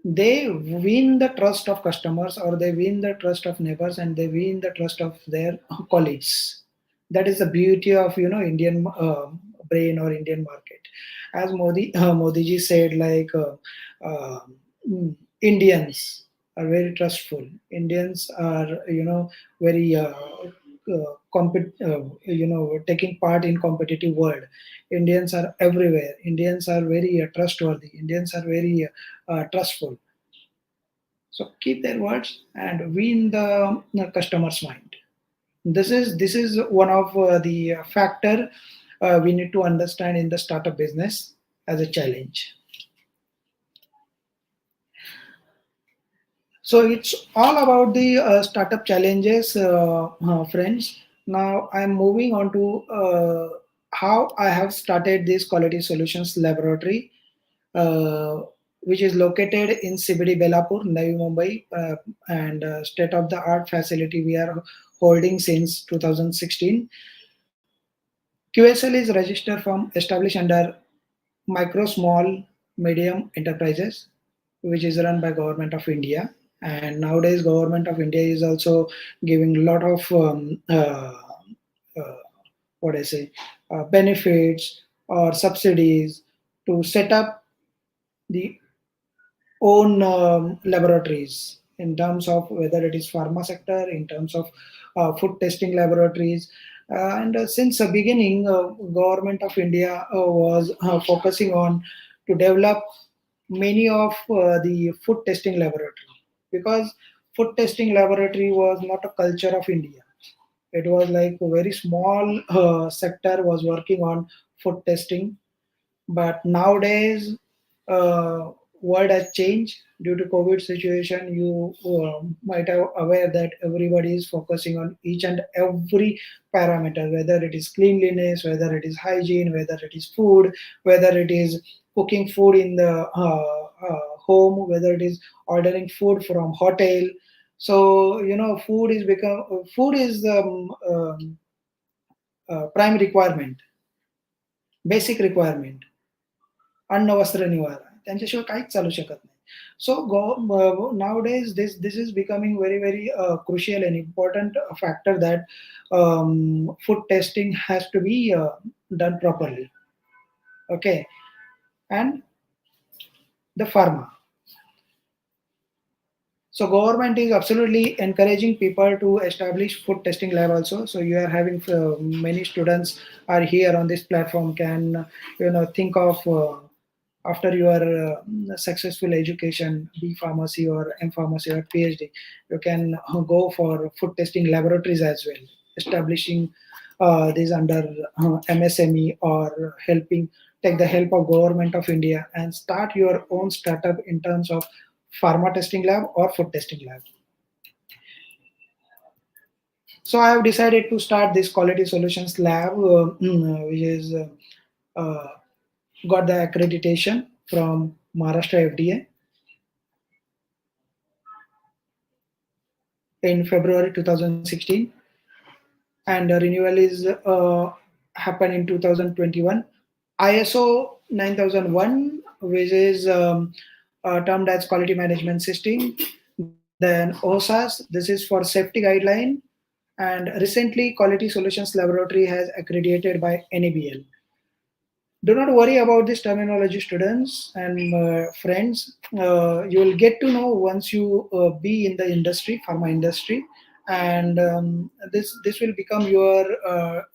they win the trust of customers or they win the trust of neighbors and they win the trust of their colleagues. That is the beauty of Indian brain or Indian market. As Modi ji said, like uh, Indians are very trustful. Indians are very taking part in competitive world. Indians are everywhere. Indians are very trustworthy. Indians are very trustful. So keep their words and win the customer's mind. This is one of the factor we need to understand in the startup business as a challenge. So it's all about the startup challenges, friends. Now I'm moving on to how I have started this quality solutions laboratory, which is located in CBD Belapur, Navi Mumbai, and state of the art facility we are holding since 2016. QSL is registered from established under micro, small, medium enterprises, which is run by Government of India. And nowadays, Government of India is also giving a lot of uh, what I say benefits or subsidies to set up the own laboratories in terms of whether it is pharma sector, in terms of food testing laboratories. And since the beginning, government of India was focusing on to develop many of the food testing laboratory because food testing laboratory was not a culture of India. It was like a very small sector was working on food testing, but nowadays world has changed due to COVID situation. You might have aware that everybody is focusing on each and every parameter, whether it is cleanliness, whether it is hygiene, whether it is food, whether it is cooking food in the home, whether it is ordering food from hotel. So food is the prime requirement, basic requirement. अन्न वस्त्र निवारा त्यांच्याशिवाय काहीच चालू शकत नाही. So nowadays this is becoming very very crucial and important factor that food testing has to be done properly. Okay, and the pharma. So government is absolutely encouraging people to establish food testing lab also. So you are having many students are here on this platform can think of after your successful education, B pharmacy or M pharmacy or PhD, you can go for food testing laboratories as well, establishing these under MSME or helping take the help of government of India and start your own startup in terms of pharma testing lab or food testing lab. So I have decided to start this quality solutions lab, which is got the accreditation from Maharashtra FDA in February 2016, and the renewal is happened in 2021. ISO 9001, which is termed as Quality Management System. Then OSAS, this is for safety guideline. And recently, Quality Solutions Laboratory has accredited by NABL. Do not worry about this terminology, students and friends. You will get to know once you be in the industry, pharma industry, and this will become your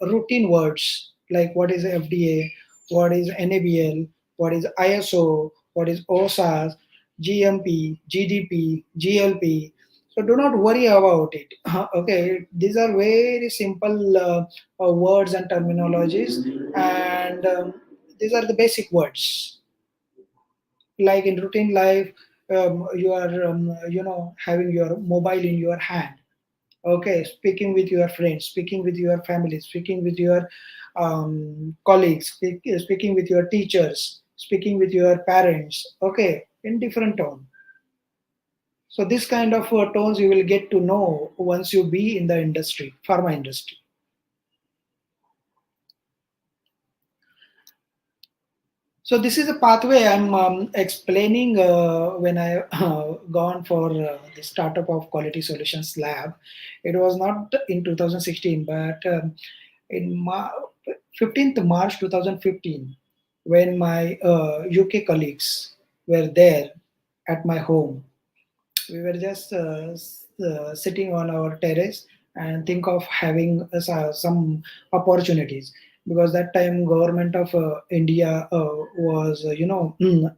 routine words, like what is FDA, what is NABL, what is ISO, what is OSAS, GMP, GDP, GLP. So do not worry about it. Okay, these are very simple words and terminologies, and these are the basic words. Like in routine life, you are having your mobile in your hand. Okay, speaking with your friends, speaking with your family, speaking with your colleagues, speaking with your teachers, speaking with your parents. Okay, in different tone. So this kind of tones you will get to know once you be in the industry, pharma industry. So this is a pathway I'm explaining when I gone for the startup of Quality Solutions Lab. It was not in 2016, but in 15th March 2015, when my UK colleagues were there at my home. We were just sitting on our terrace and think of having some opportunities, because that time government of India was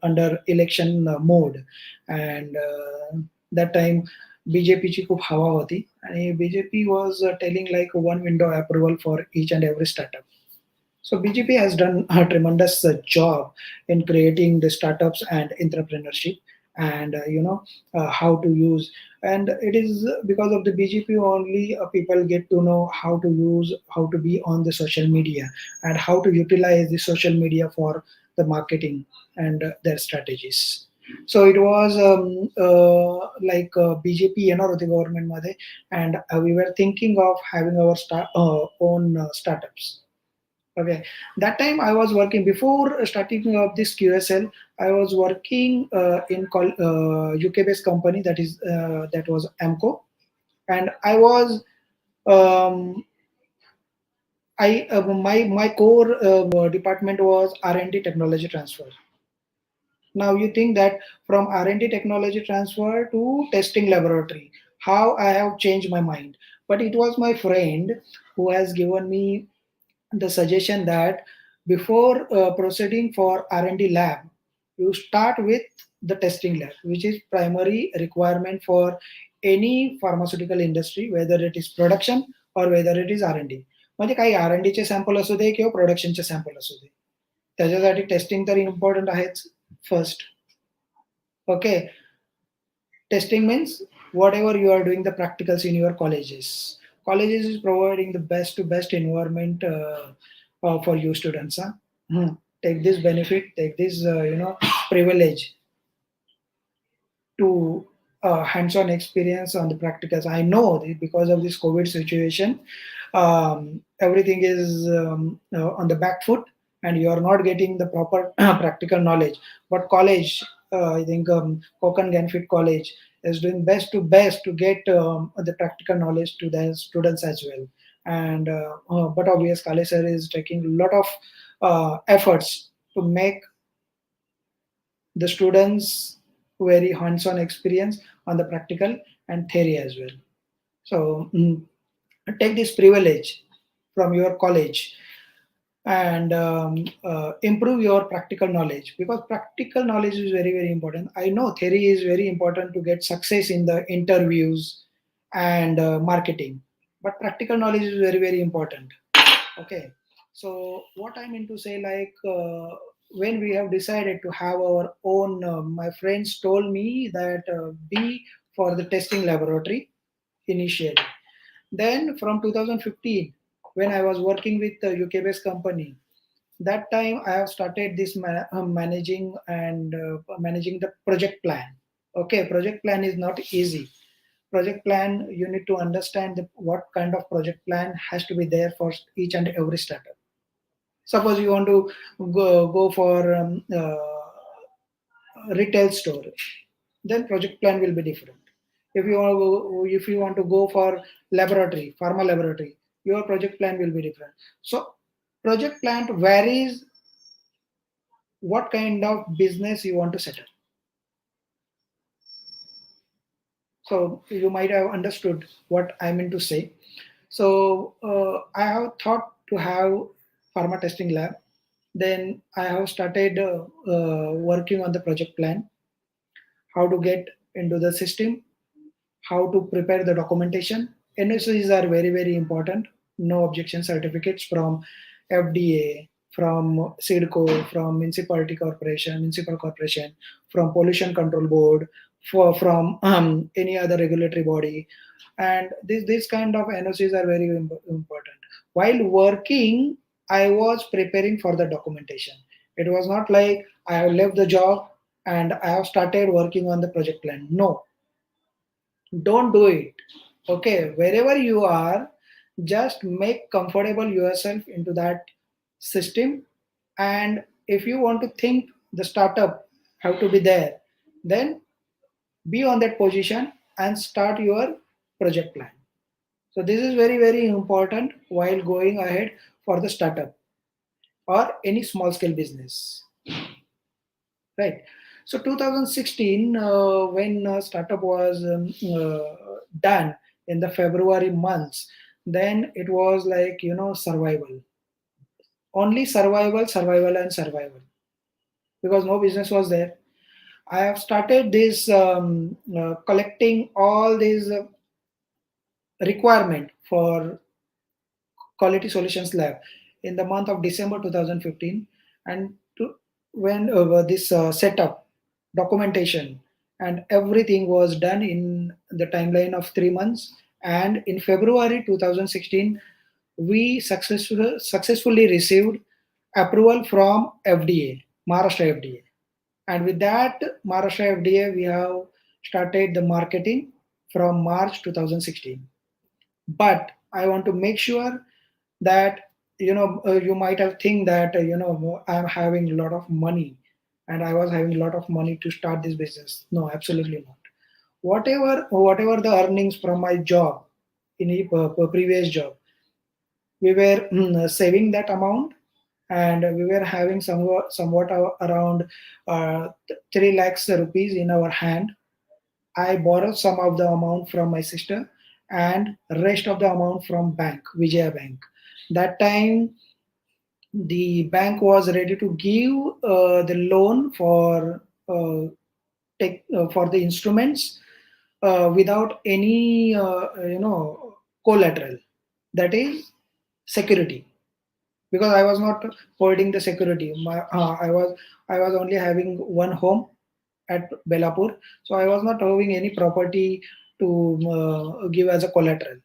under election mode, and that time BJP ची खूप हवा होती आणि BJP was telling like one window approval for each and every startup. So BGP has done a tremendous job in creating the startups and entrepreneurship, and how to use. And it is because of the BGP only people get to know how to use, how to be on the social media, and how to utilize the social media for the marketing and their strategies. So it was like BJP येणार होते government मध्ये, and we were thinking of having our own startups. Okay, that time I was working before starting of this QSL. I was working in UK-based company, that was AMCO, and I was my core department was R&D technology transfer. Now you think that from R&D technology transfer to testing laboratory, how I have changed my mind. But it was my friend who has given me the suggestion that before proceeding for R&D lab, you start with the testing lab, which is primary requirement for any pharmaceutical industry, whether it is production or whether it is R&D. म्हणजे काही R&D चे sample असू दे किंवा प्रोडक्शनचे sample असू दे, त्याच्यासाठी testing तर important आहेच first. Okay, testing means whatever you are doing the practicals in your colleges is providing the best to best environment for you students, huh? Take this benefit, take this privilege to hands-on experience on the practicals. I know that because of this COVID situation, everything is on the back foot, and you are not getting the proper practical knowledge. But college, I think Kokan Ganfit College is doing best to get the practical knowledge to the students as well. And but obvious Kale sir is taking a lot of efforts to make the students very hands-on experience on the practical and theory as well. So take this privilege from your college and improve your practical knowledge, because practical knowledge is very, very important. I know theory is very important to get success in the interviews and marketing, but practical knowledge is very, very important. Okay, so what I mean to say, like when we have decided to have our own, my friends told me that be for the testing laboratory initially. Then from 2015, when I was working with a UK-based company, that time I have started this managing and managing the project plan. Okay, project plan is not easy. Project plan, you need to understand what kind of project plan has to be there for each and every startup. Suppose you want to go for retail store, then project plan will be different. If you want to go for laboratory, pharma laboratory, your project plan will be different. So project plan varies what kind of business you want to set up. So you might have understood what I mean to say. So I have thought to have pharma testing lab. Then I have started working on the project plan, how to get into the system, how to prepare the documentation. NOCs are very, very important. No objection certificates from FDA, from SIDCO, from municipal corporation, from pollution control board, from any other regulatory body. And this kind of NOCs are very important. While working, I was preparing for the documentation. It was not like I have left the job and I have started working on the project plan. No, don't do it. Okay, wherever you are, just make comfortable yourself into that system. And if you want to think the startup have to be there, then be on that position and start your project plan. So this is very, very important while going ahead for the startup or any small scale business, right? So 2016, when startup was done in the February months, then it was like, survival, only survival and survival, because no business was there. I have started this collecting all these requirement for quality solutions lab in the month of December 2015. And when this setup, documentation, and everything was done in the timeline of 3 months. And in February 2016, we successfully received approval from FDA, Maharashtra FDA. And with that Maharashtra FDA, we have started the marketing from March 2016. But I want to make sure that you might have think that I'm having a lot of money and I was having a lot of money to start this business. No, absolutely not. Whatever the earnings from my job in a previous job, we were saving that amount, and we were having somewhat around 3 lakhs rupees in our hand. I borrowed some of the amount from my sister and rest of the amount from bank, Vijaya Bank. That time, the bank was ready to give the loan for the instruments without any collateral, that is security, because I was not holding the security. I was only having one home at Belapur, so I was not having any property to give as a collateral.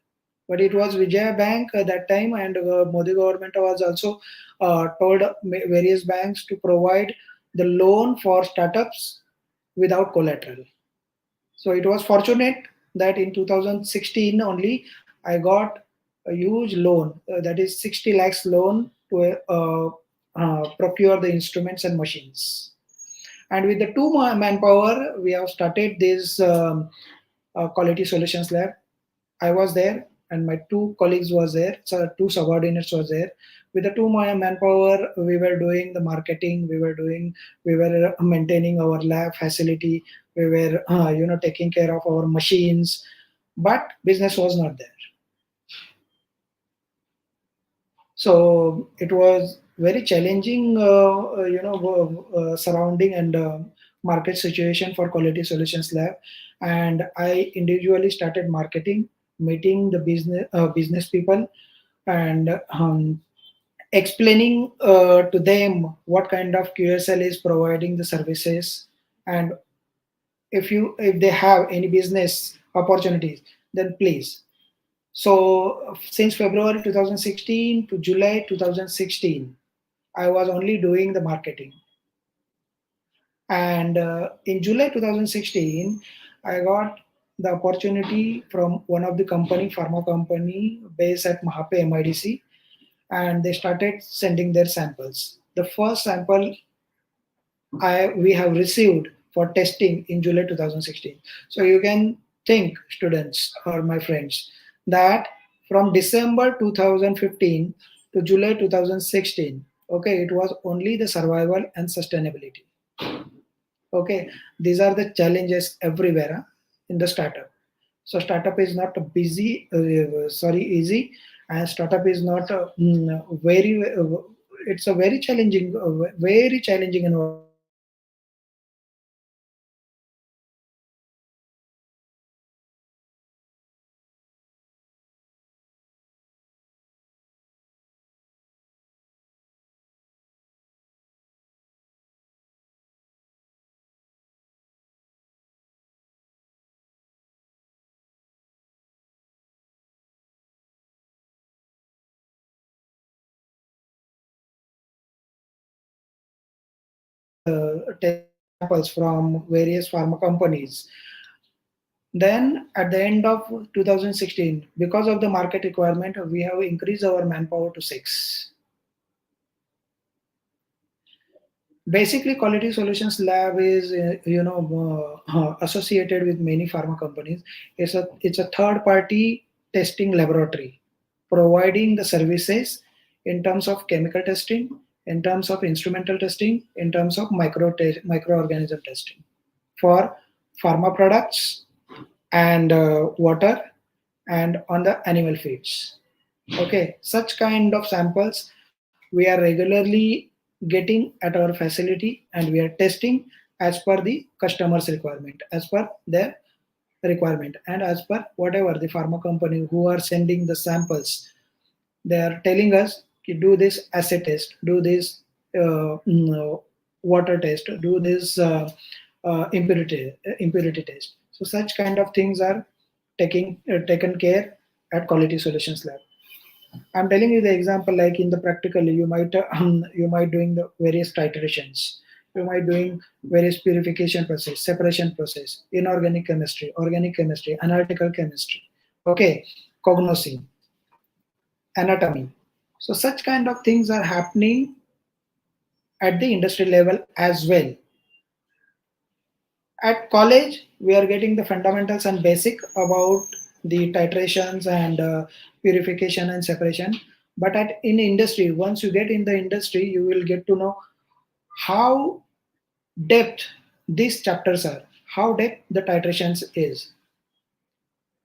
But it was Vijaya Bank at that time, and Modi government was also told various banks to provide the loan for startups without collateral. So it was fortunate that in 2016 only I got a huge loan, that is 60 lakhs loan to procure the instruments and machines. And with the two manpower, we have started this quality solutions lab. I was there, and my two colleagues was there, so two subordinates was there. With the two manpower, we were doing the marketing, we were maintaining our lab facility, we were taking care of our machines, but business was not there. So it was very challenging, surrounding and market situation for quality solutions lab. And I individually started marketing, meeting the business people, and explaining to them what kind of QSL is providing the services, and if they have any business opportunities, then please. So since February 2016 to July 2016, I was only doing the marketing. And in July 2016, I got the opportunity from one of the pharma company based at Mahape MIDC, and they started sending their samples. The first sample we have received for testing in July 2016. So you can think, students or my friends, that from December 2015 to July 2016, okay, it was only the survival and sustainability. Okay, these are the challenges everywhere in the startup. So startup is not easy, and startup is not very. It's a very challenging environment. And testing samples from various pharma companies. Then at the end of 2016, because of the market requirement, we have increased our manpower to 6. Basically, Quality Solutions Lab is associated with many pharma companies. It's a third party testing laboratory providing the services in terms of chemical testing, in terms of instrumental testing, in terms of microorganism testing for pharma products and water and on the animal feeds. Okay, such kind of samples we are regularly getting at our facility, and we are testing as per the customer's requirement, as per their requirement, and as per whatever the pharma company who are sending the samples, they are telling us to do this acid test, do this water test, do this impurity test. So such kind of things are taken care at Quality Solutions Lab. I'm telling you the example, like in the practical, you might doing the various titrations, you might doing various purification process, separation process, inorganic chemistry, organic chemistry, analytical chemistry, okay, cognosing, anatomy. So such kind of things are happening at the industry level as well. At college, we are getting the fundamentals and basic about the titrations and purification and separation. But in industry, once you get in the industry, you will get to know how depth these chapters are, how depth the titrations is.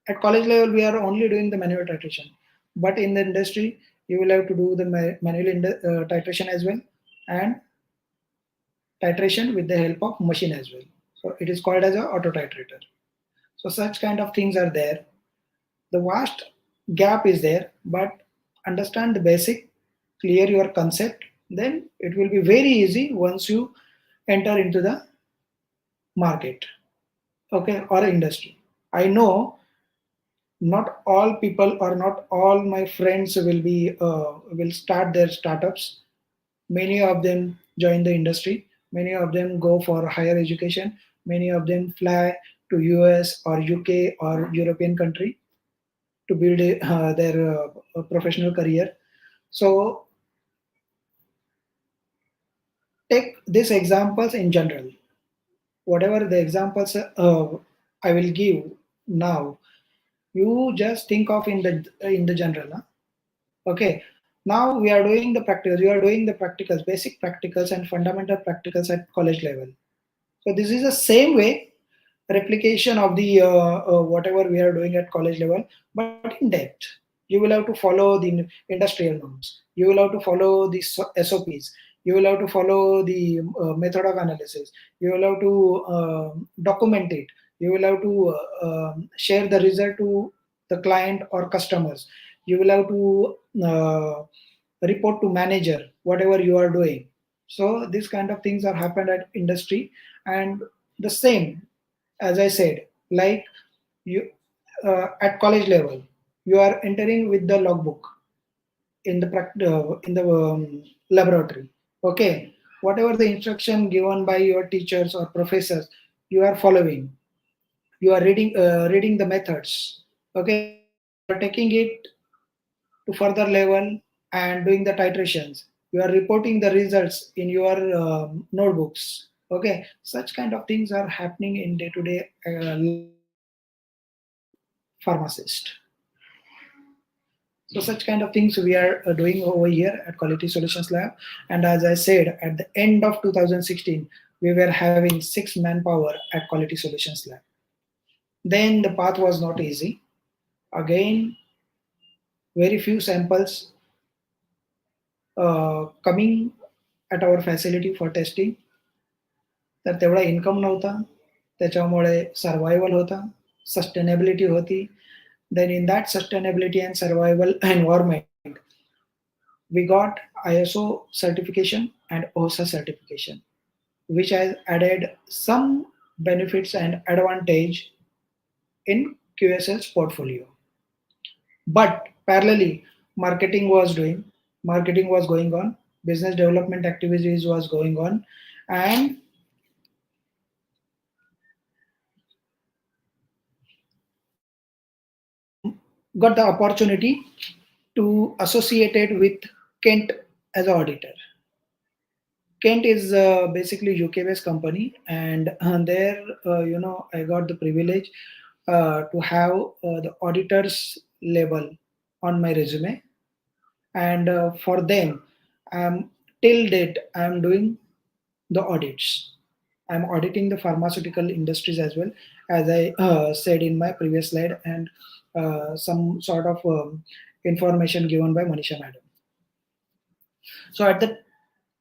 At college level, we are only doing the manual titration, but in the industry, you will have to do the manual titration as well, and titration with the help of machine as well. So it is called as a auto titrator. So such kind of things are there. The vast gap is there, but understand the basic, clear your concept, then it will be very easy once you enter into the market, okay, or industry. I know not all people or not all my friends will start their startups. Many of them join the industry. Many of them go for higher education. Many of them fly to US or UK or European country to build their professional career. So take these examples in general. Whatever the examples I will give now, you just think of in the general. Huh? Okay. Now we are doing the practicals. You are doing the practicals, basic practicals and fundamental practicals at college level. So this is the same way replication of the whatever we are doing at college level, but in depth. You will have to follow the industrial norms. You will have to follow the SOPs. You will have to follow the method of analysis. You will have to document it. You will have to share the result to the client or customers. You will have to report to manager whatever you are doing. So these kind of things are happened at industry, and the same as I said, like you at college level, you are entering with the logbook in the laboratory. Okay, whatever the instruction given by your teachers or professors, you are following. You are reading the methods. Okay, you are taking it to further level and doing the titrations. You are reporting the results in your notebooks. Okay, such kind of things are happening in day-to-day life of pharmacist. So such kind of things we are doing over here at Quality Solutions Lab. And as I said, at the end of 2016, we were having 6 manpower at Quality Solutions Lab. Then the path was not easy. Again, very few samples coming at our facility for testing. तर तेवढा income नव्हता, त्याच्यामुळे survival होता, sustainability होती. Then in that sustainability and survival environment, we got ISO certification and OSA certification, which has added some benefits and advantage in QSL's portfolio. But parallelly, marketing was going on, business development activities was going on, and got the opportunity to associated with Kent as an auditor. Kent is basically UK-based company, and there, I got the privilege to have the auditor's label on my resume, and for them, till date, I'm doing the audits. I'm auditing the pharmaceutical industries as well, as I said in my previous slide, and some sort of information given by Manisha madam. So at the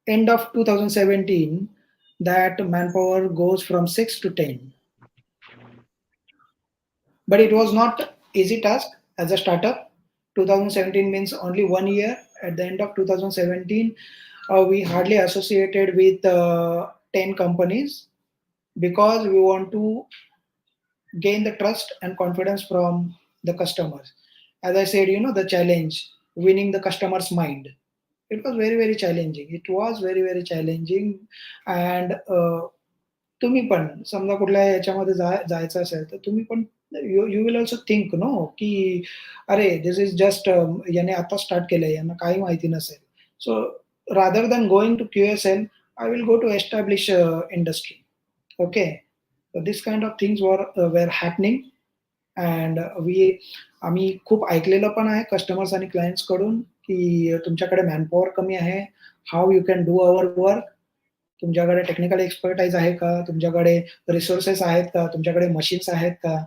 end of 2017, that manpower goes from 6 to 10. But it was not easy task as a startup. 2017 means only 1 year. At the end of 2017, we hardly associated with 10 companies because we want to gain the trust and confidence from the customers. As I said, the challenge, winning the customer's mind. It was very, very challenging. It was very, very challenging. And तुम्ही पण समजा कुठल्या याच्यामध्ये जायचं असेल तर तुम्ही पण you will also think no की अरे दिस इज जस्ट याने आता स्टार्ट केलंय यांना काही माहिती नसेल. So rather than going to QSL, I will go to establish industry. Okay, so this kind of things were happening, and आम्ही खूप ऐकलेलं पण आहे कस्टमर्स आणि क्लायंट्स कडून की तुमच्याकडे मॅनपॉवर कमी आहे, how you can do our work, तुमच्याकडे टेक्निकल एक्सपर्टाईज आहे का, तुमच्याकडे रिसोर्सेस आहेत का, तुमच्याकडे मशीन्स आहेत का.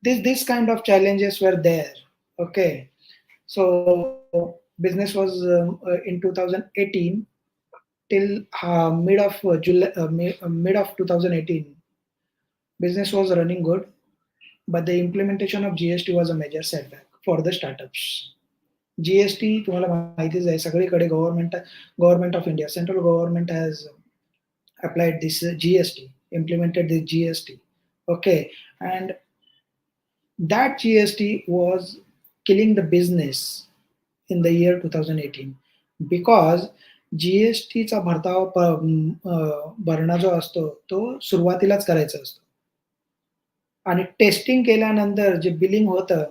This kind of challenges were there. Okay, so business was in 2018 till mid of July, mid of 2018. Business was running good, but the implementation of GST was a major setback for the startups. GST तुम्हाला माहितीच आहे सगळीकडे government of India, central government has applied this GST, implemented this GST. Okay, and that GST was killing the business in the year 2018 because GST चा भरताव भरणा जो असतो तो सुरुवातीलाच करायचा असतो आणि टेस्टिंग केल्यानंतर जे बिलिंग होतं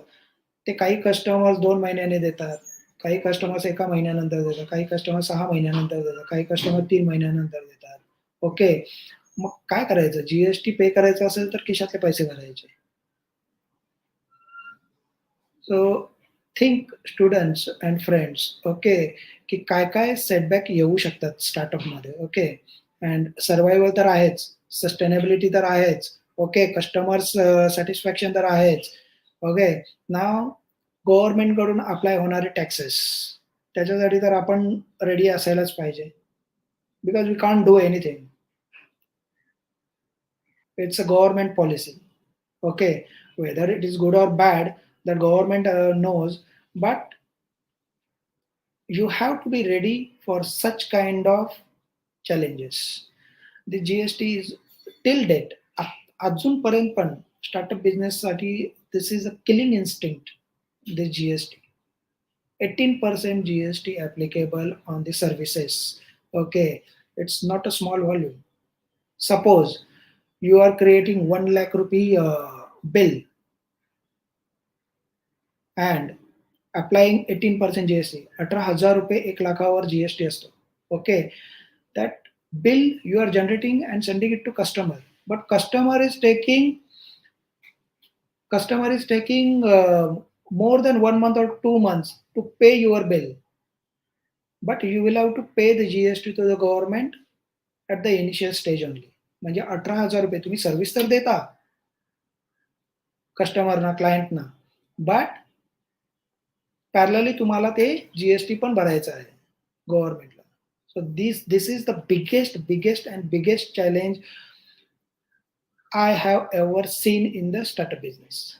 ते काही कस्टमर्स 2 महिन्याने देतात, काही कस्टमर्स 1 महिन्यानंतर देतात, काही कस्टमर 6 महिन्यानंतर देतात, काही कस्टमर 3 महिन्यानंतर देतात. ओके, मग काय करायचं, जीएसटी पे करायचं असेल तर खिशातले पैसे भरायचे. So think students and friends, okay, की काय काय सेटबॅक येऊ शकतात स्टार्टअपमध्ये. ओके, अँड सर्वायवल तर आहेच, सस्टेनेबिलिटी तर आहेच, ओके, कस्टमर्स सॅटिस्फॅक्शन तर आहेच. ओके, नाव गव्हर्नमेंट कडून अप्लाय होणारे टॅक्सेस, त्याच्यासाठी तर आपण रेडी असायलाच पाहिजे, because we can't do anything. It's a government policy. Okay, whether it is good or bad, the government knows, but you have to be ready for such kind of challenges. The GST is till date, अजूनपर्यंत पण startup business साठी this is a killing instinct. The GST, 18% GST applicable on the services. Okay, it's not a small volume. Suppose you are creating 1 lakh rupee bill, and applying 18% GST, 18,000 रुपये 1 लाखावर GST असतो. Okay, that bill you are generating and sending it to customer, but customer is taking more than 1 month or 2 months to pay your bill, but you will have to pay the GST to the government at the initial stage only. म्हणजे 18,000 रुपये तुम्ही service तर देता कस्टमरना, क्लायंटना, but parallelly तुम्हाला ते GST पण भरायचं आहे गव्हर्नमेंटला. So this is the biggest challenge I have ever seen in the startup business.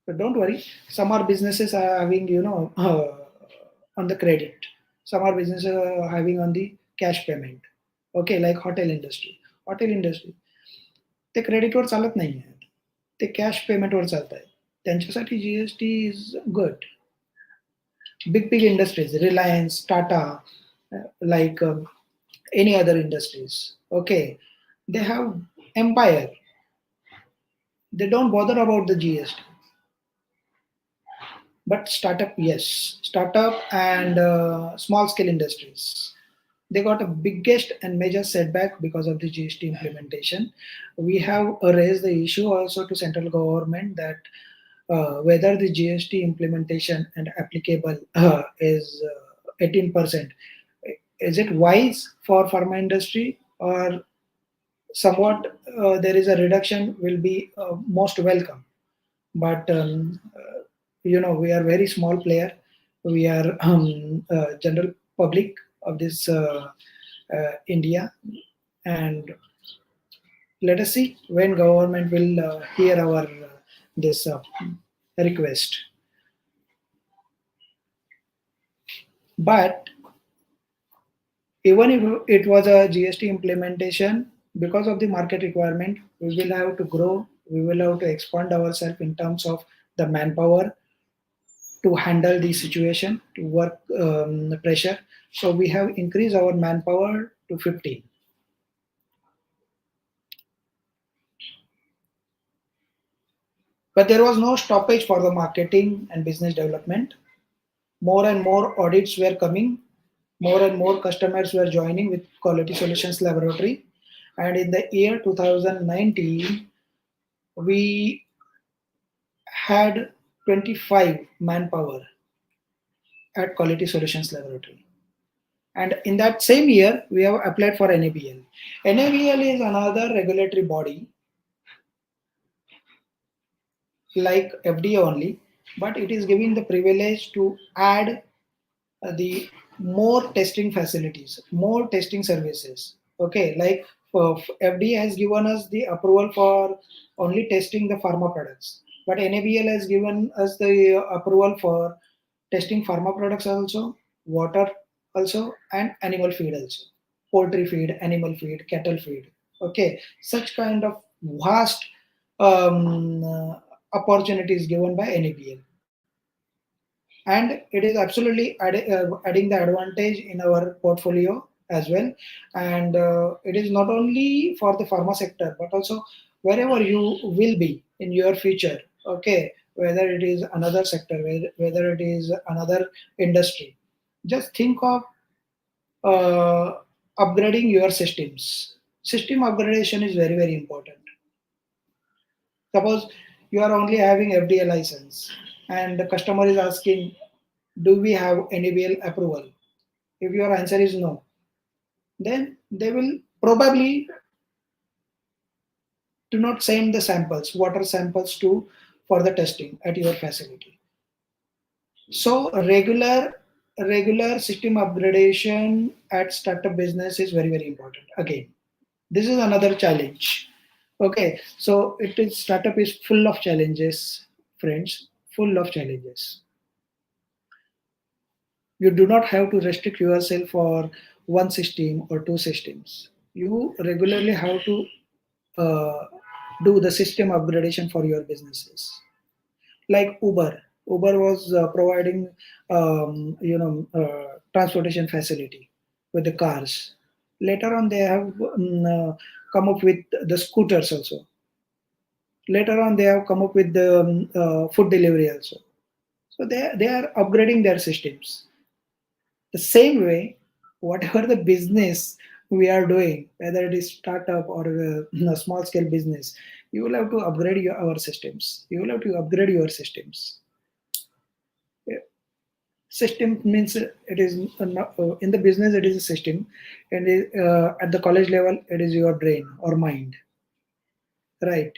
But don't worry, some are businesses are having, on the credit. Some are businesses are having on the cash payment. Okay, like hotel industry. ते क्रेडिटवर चालत नाही आहेत, ते cash पेमेंटवर चालत आहेत. त्यांच्यासाठी GST is good. Big industries, Reliance, Tata, like any other industries, okay, they have empire, they don't bother about the GST. But startup and small scale industries, they got a biggest and major setback because of the GST implementation. We have raised the issue also to central government that whether the GST implementation and applicable is 18%, is it wise for pharma industry, or somewhat there is a reduction will be most welcome. But we are very small player, we are general public of this India, and let us see when government will hear our this request. But even if it was a GST implementation, because of the market requirement, we will have to grow, we will have to expand ourselves in terms of the manpower to handle the situation, to work the pressure. So we have increased our manpower to 15. But there was no stoppage for the marketing and business development. More and more audits were coming, more and more customers were joining with Quality Solutions Laboratory, and in the year 2019 we had 25 manpower at Quality Solutions Laboratory. And in that same year we have applied for NABL. NABL is another regulatory body like FDA only, but it is giving the privilege to add the more testing facilities, more testing services. Okay, like FDA has given us the approval for only testing the pharma products, but NABL has given us the approval for testing pharma products also, water also, and animal feed also, poultry feed, animal feed, cattle feed. Okay, such kind of vast opportunities given by NABL. And it is absolutely adding the advantage in our portfolio as well. And it is not only for the pharma sector, but also wherever you will be in your future. Okay, whether it is another sector, whether it is another industry, just think of upgrading your systems. System upgradation is very, very important. Suppose you are only having FDA license and the customer is asking, do we have NABL approval? If your answer is no, then they will probably do not send the samples, water samples for the testing at your facility. So regular system upgradation at startup business is very, very important. Again, this is another challenge. Okay, so startup is full of challenges, friends, full of challenges. You do not have to restrict yourself for one system or two systems. You regularly have to do the system upgradation for your businesses. Like Uber was providing transportation facility with the cars. Later on they have come up with the scooters also. Later on, they have come up with the food delivery also. So they are upgrading their systems. The same way, whatever the business we are doing, whether it is startup or a small scale business, you will have to upgrade our systems. You will have to upgrade your systems. System means it is in the business it is a system, and at the college level it is your brain or mind, right?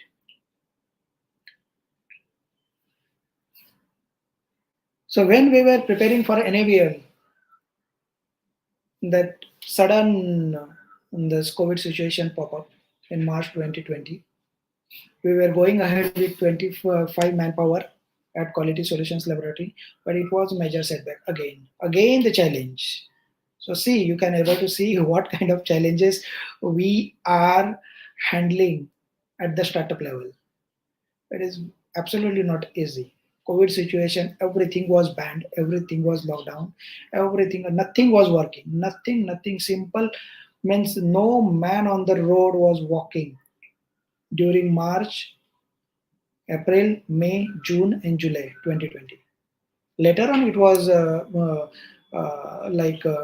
So when we were preparing for NABL, that sudden this COVID situation pop up in March 2020. We were going ahead with 25 manpower at Quality Solutions Laboratory, but it was a major setback again. Again the challenge. So see, you can able to see what kind of challenges we are handling at the startup level. It is absolutely not easy. COVID situation, everything was banned, everything was locked down, everything, nothing was working, nothing simple means no man on the road was walking during March, April, May, June, and July 2020. Later on, it was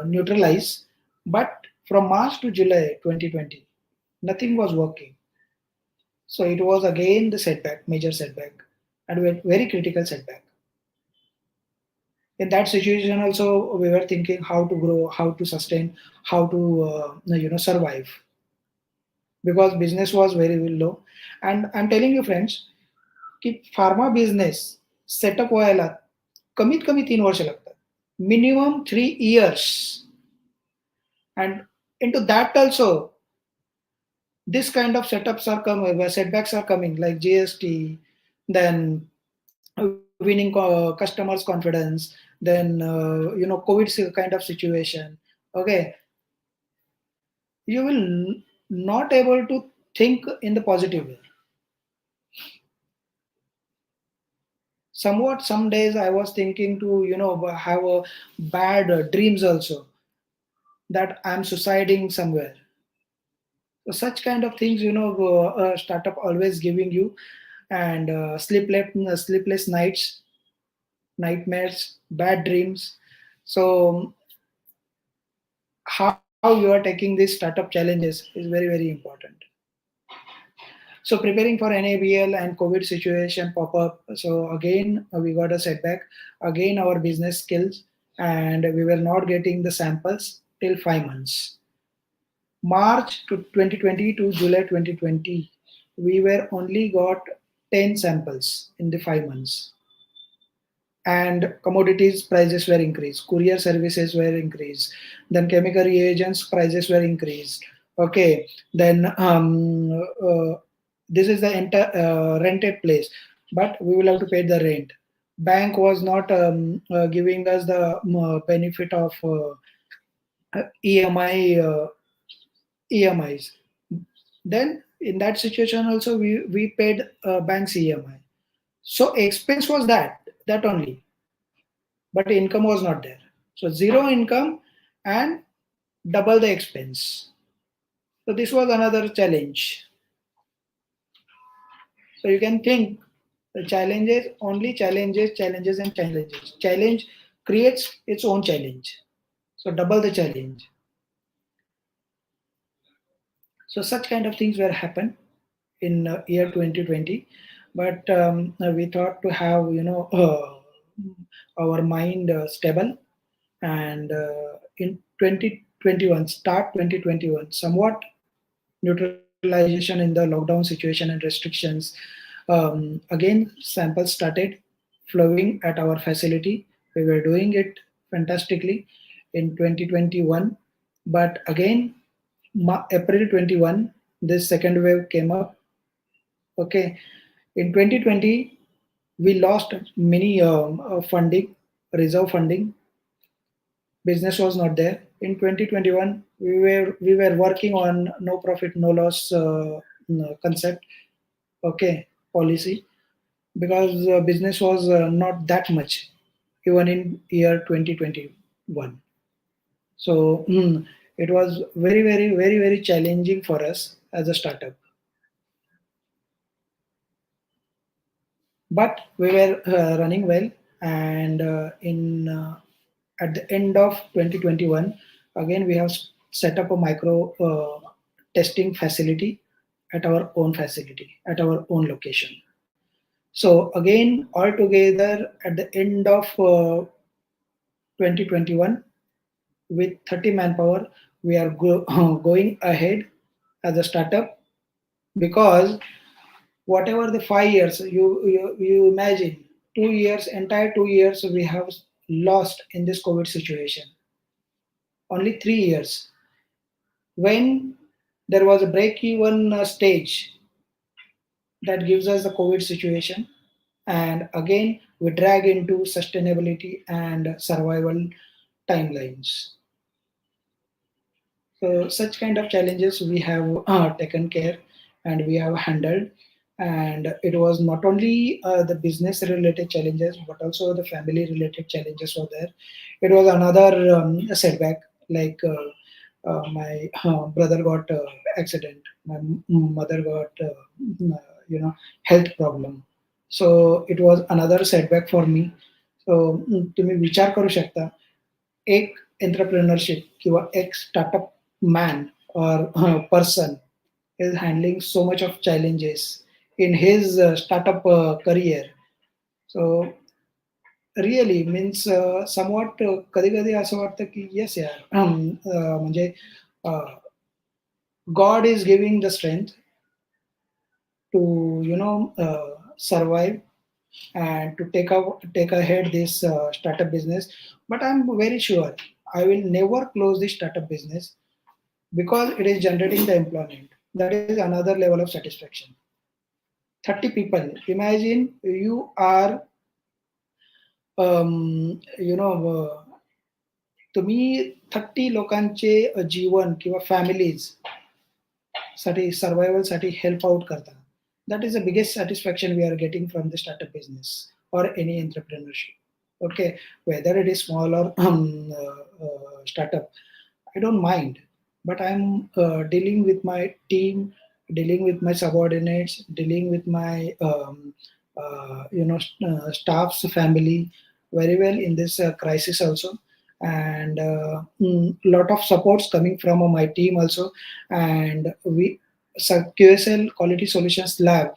neutralized, but from March to July 2020, nothing was working. So it was again the setback, major setback, and a very critical setback. In that situation, also we were thinking how to grow, how to sustain, how to survive, because business was very, very low. And I'm telling you, friends, की pharma business setup व्हायला कमीत कमी 3 वर्ष लागतात, minimum 3 years. And into that also, this kind of setups are coming, where setbacks are coming, like GST, then winning customers' confidence, then COVID kind of situation. Okay, you will not able to think in the positive way. Somewhat, some days I was thinking to have a bad dreams also, that I'm suiciding somewhere. So such kind of things, a startup always giving you, and sleepless nights, nightmares, bad dreams. So how you are taking these startup challenges is very, very important. So preparing for NABL and COVID situation pop up. So again, we got a setback. Again, our business skills, and we were not getting the samples till 5 months. March to 2020 to July 2020, we were only got 10 samples in the 5 months. And commodities prices were increased, courier services were increased, then chemical reagents prices were increased. Okay, then this is the rented place, but we will have to pay the rent. Bank was not giving us the benefit of EMIs. Then in that situation also we paid bank's EMI. So expense was that only, but income was not there. So zero income and double the expense. So this was another challenge. So you can think the challenges, only challenges and challenges. Challenge creates its own challenge. So double the challenge. So such kind of things were happen in year 2020, but we thought to have our mind stable, and in 2021, start 2021, somewhat neutralization in the lockdown situation and restrictions. Again, samples started flowing at our facility. We were doing it fantastically in 2021, but again, April 21, this second wave came up. Okay, in 2020, we lost many funding, reserve funding. Business was not there. In 2021, we were working on no profit, no loss concept. Okay, policy, because business was not that much, even in year 2021. So it was very, very, very, very challenging for us as a startup. but we were running well. And in at the end of 2021, again we have set up a micro testing facility at our own facility, at our own location. So again, altogether at the end of 2021, with 30 manpower, we are going ahead as a startup, because whatever the 5 years you imagine, 2 years, entire 2 years we have lost in this COVID situation. Only 3 years, when there was a break-even stage, that gives us the COVID situation, and again we drag into sustainability and survival timelines. So such kind of challenges we have taken care and we have handled. And it was not only the business related challenges, but also the family related challenges were there. It was another setback, like my brother got accident, my mother got health problem. So it was another setback for me. So तुम्ही विचार करू शकता, एक entrepreneurship किंवा एक startup man or person is handling so much of challenges in his startup career. So really means somewhat कधी कधी असं वाटतं की yes यार म्हणजे God is giving the strength to survive and to take ahead this startup business. But I'm very sure I will never close this startup business, because it is generating the employment. That is another level of satisfaction. 30 people. Imagine you are, तुम्ही 30 लोकांचे जीवन किंवा families साठी survival साठी help out करता. That is the biggest satisfaction we are getting from the startup business or any entrepreneurship. Okay, whether it is small or startup, I don't mind, but I'm dealing with my team, dealing with my subordinates, dealing with my staff's family very well in this crisis also. And lot of supports coming from my team also. And we QSL Quality Solutions Lab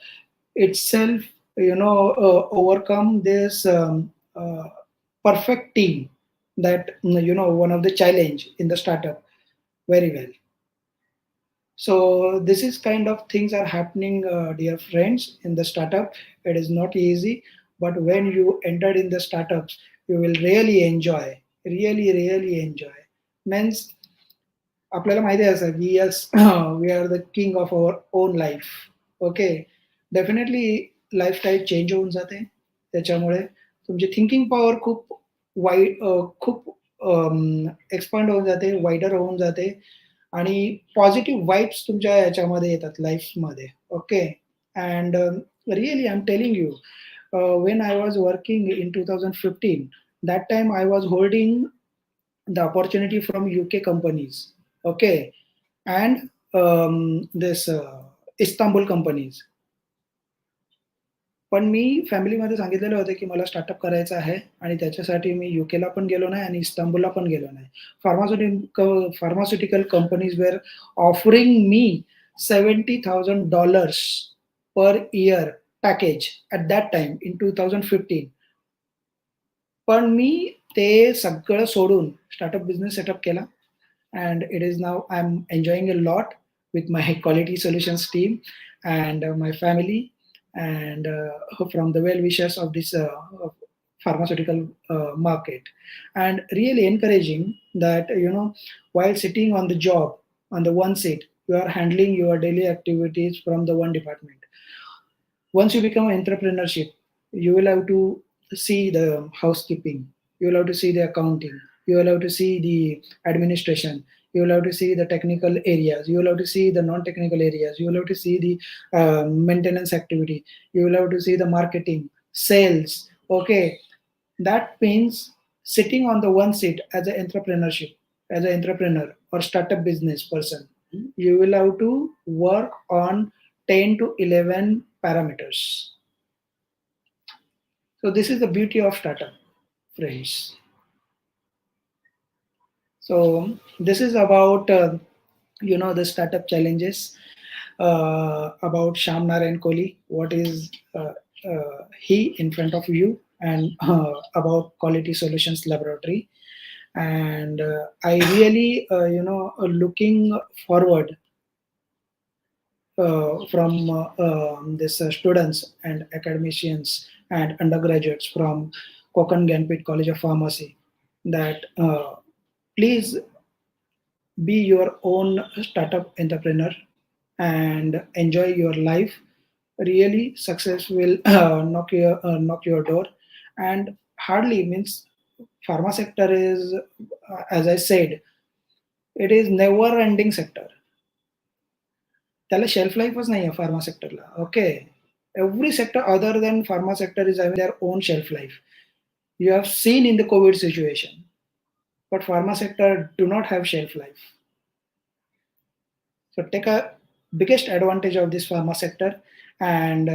itself overcome this perfect team, that one of the challenge in the startup very well. So this is kind of things are happening, dear friends, in the startup. It is not easy, but when you entered in the startups, you will really enjoy, really enjoy. Means आपल्याला माहिती आहे sir, we are the king of our own life. Okay, definitely lifestyle change होऊन जाते, त्याच्यामुळे तुमची thinking power खूप खूप expand होऊन जाते, वाईडर होऊन जाते, आणि पॉझिटिव्ह वाईब्स तुमच्या याच्यामध्ये येतात लाईफमध्ये. Okay, and really I am telling you, when I was working in 2015, that time I was holding the opportunity from UK companies, okay, and this Istanbul companies. पण मी फॅमिलीमध्ये सांगितलेलं होतं की मला स्टार्टअप करायचं आहे, आणि त्याच्यासाठी मी युकेला पण गेलो नाही आणि इस्तांबुलला पण गेलो नाही. Pharmaceutical companies were offering me $70,000 per year package at that time in 2015. पण मी ते सगळं सोडून स्टार्टअप बिझनेस सेटअप केला, and it is now I'm enjoying a lot with my quality solutions team and my family, and from the well wishers of this pharmaceutical market. And really encouraging that while sitting on the job on the one seat, you are handling your daily activities from the one department. Once you become entrepreneurship, you will have to see the housekeeping, you will have to see the accounting, you will have to see the administration, you will have to see the technical areas, you will have to see the non-technical areas, you will have to see the maintenance activity, you will have to see the marketing, sales. Okay, that means sitting on the one seat as an entrepreneurship, as an entrepreneur or startup business person, you will have to work on 10 to 11 parameters. So this is the beauty of startup, friends. So this is about the startup challenges, about Shyam Narayan Kohli. What is he in front of you, and about Quality Solutions Laboratory. And I really looking forward from this students and academicians and undergraduates from Konkan Gyanpith College of Pharmacy that please be your own startup entrepreneur and enjoy your life. Really, success will knock your door, and hardly means pharma sector is, as I said, it is never ending sector. त्याला shelf लाईफच नाही आहे pharma सेक्टरला. Okay, every sector other than pharma sector is having their own shelf life. You have seen in the COVID situation, but pharma sector do not have shelf life. So take a biggest advantage of this pharma sector, and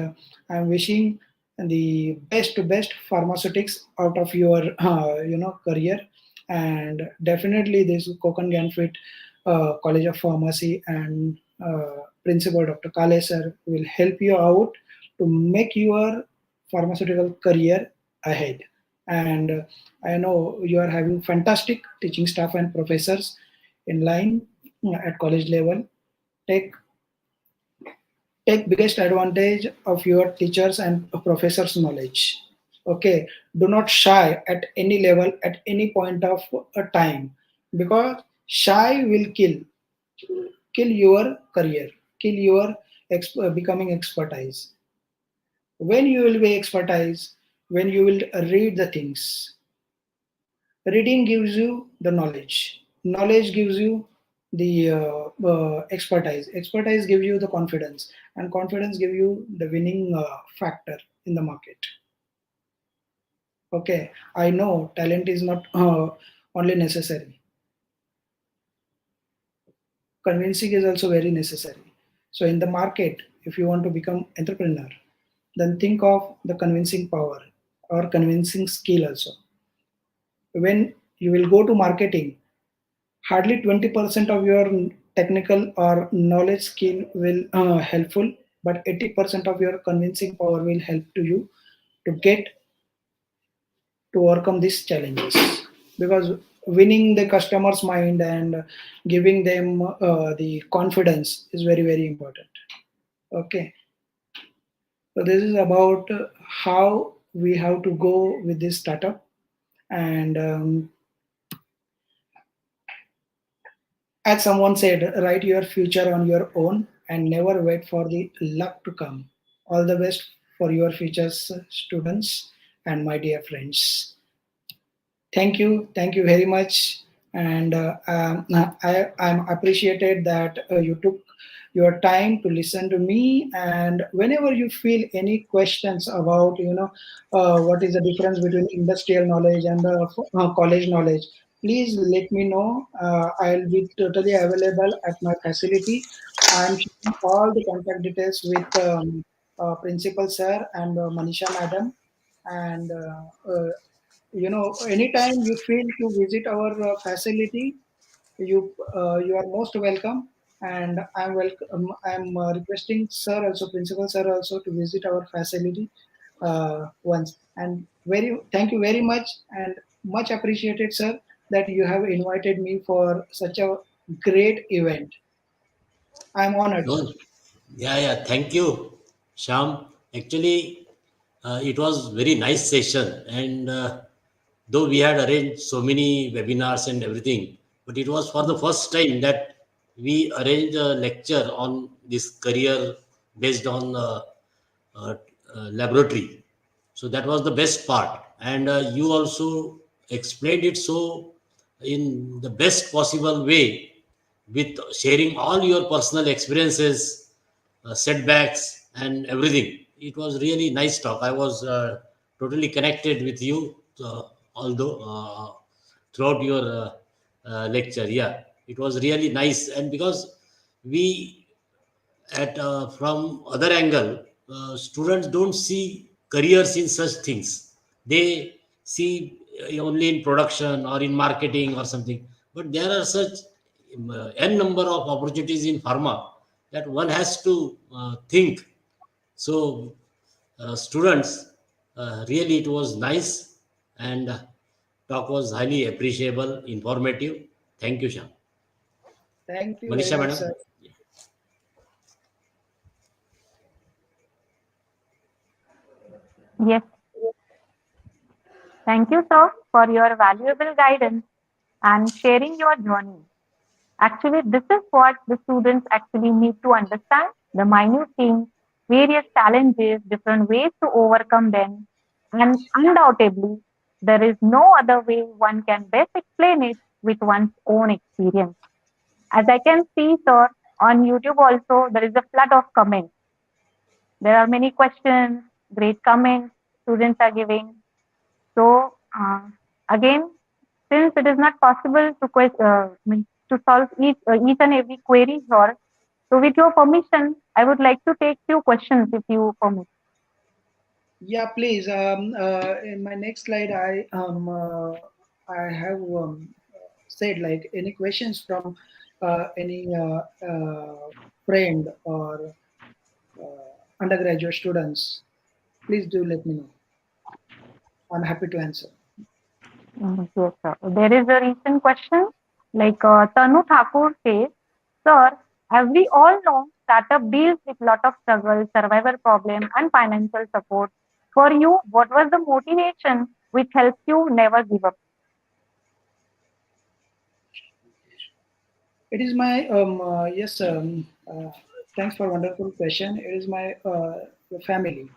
I'm wishing the best to best pharmaceutics out of your career, and definitely this Konkan Gyanpith College of Pharmacy and Principal Dr. Kale sir will help you out to make your pharmaceutical career ahead. And I know you are having fantastic teaching staff and professors in line at college level. Take biggest advantage of your teachers and professors knowledge. Okay, do not shy at any level at any point of a time, because shy will kill your career, kill your becoming expertise. When you will be expertise, when you will read the things. Reading gives you the knowledge gives you the expertise gives you the confidence, and confidence gives you the winning factor in the market. Okay, I know talent is not only necessary, convincing is also very necessary. So in the market, if you want to become entrepreneur, then think of the convincing power or convincing skill also. When you will go to marketing, hardly 20% of your technical or knowledge skill will helpful, but 80% of your convincing power will help to you to get to overcome these challenges, because winning the customer's mind and giving them the confidence is very very important. Okay, so this is about how we have to go with this startup. And as someone said, write your future on your own and never wait for the luck to come. All the best for your futures, students, and my dear friends. Thank you very much. And I'm appreciated that you took your time to listen to me. And whenever you feel any questions about, what is the difference between industrial knowledge and college knowledge, please let me know. I'll be totally available at my facility. I'm sharing all the contact details with Principal Sir and Manisha Madam. And anytime you feel to visit our facility, you are most welcome. And I'm requesting sir also, Principal Sir also, to visit our facility once. And very thank you very much, and much appreciated, sir, that you have invited me for such a great event. I'm honored, sir. No, yeah. Thank you, Sham. Actually, it was very nice session, and though we had arranged so many webinars and everything, but it was for the first time that we arranged a lecture on this career based on uh, laboratory. So that was the best part, and you also explained it so in the best possible way, with sharing all your personal experiences, setbacks, and everything. It was really nice talk. I was totally connected with you, although throughout your lecture. Yeah, it was really nice, and because we at from other angle, students don't see careers in such things. They see only in production or in marketing or something. But there are such n number of opportunities in pharma that one has to think. So, students, really it was nice, and talk was highly appreciable, informative. Thank you, Sham. Thank you very Manisha, much, madam. sir. Yes. Thank you, sir, for your valuable guidance and sharing your journey. Actually, this is what the students actually need to understand the minute things, various challenges, different ways to overcome them. And undoubtedly, there is no other way one can best explain it with one's own experience. As I can see, sir, on YouTube also, there is a flood of comments. There are many questions, great comments students are giving. So, again, since it is not possible to to solve each and every query here, so with your permission, I would like to take few questions if you permit. Yeah, please. In my next slide, I have said like any questions from any friend or undergraduate students. Please do let me know. I'm happy to answer. Yes, sir. There is a recent question like Tanu Thakur says, Sir, as we all know, startup deals with lot of struggle, survival problem, and financial support. For you, what was the motivation which helps you never give up? It is my yes. Thanks for wonderful question. It is my family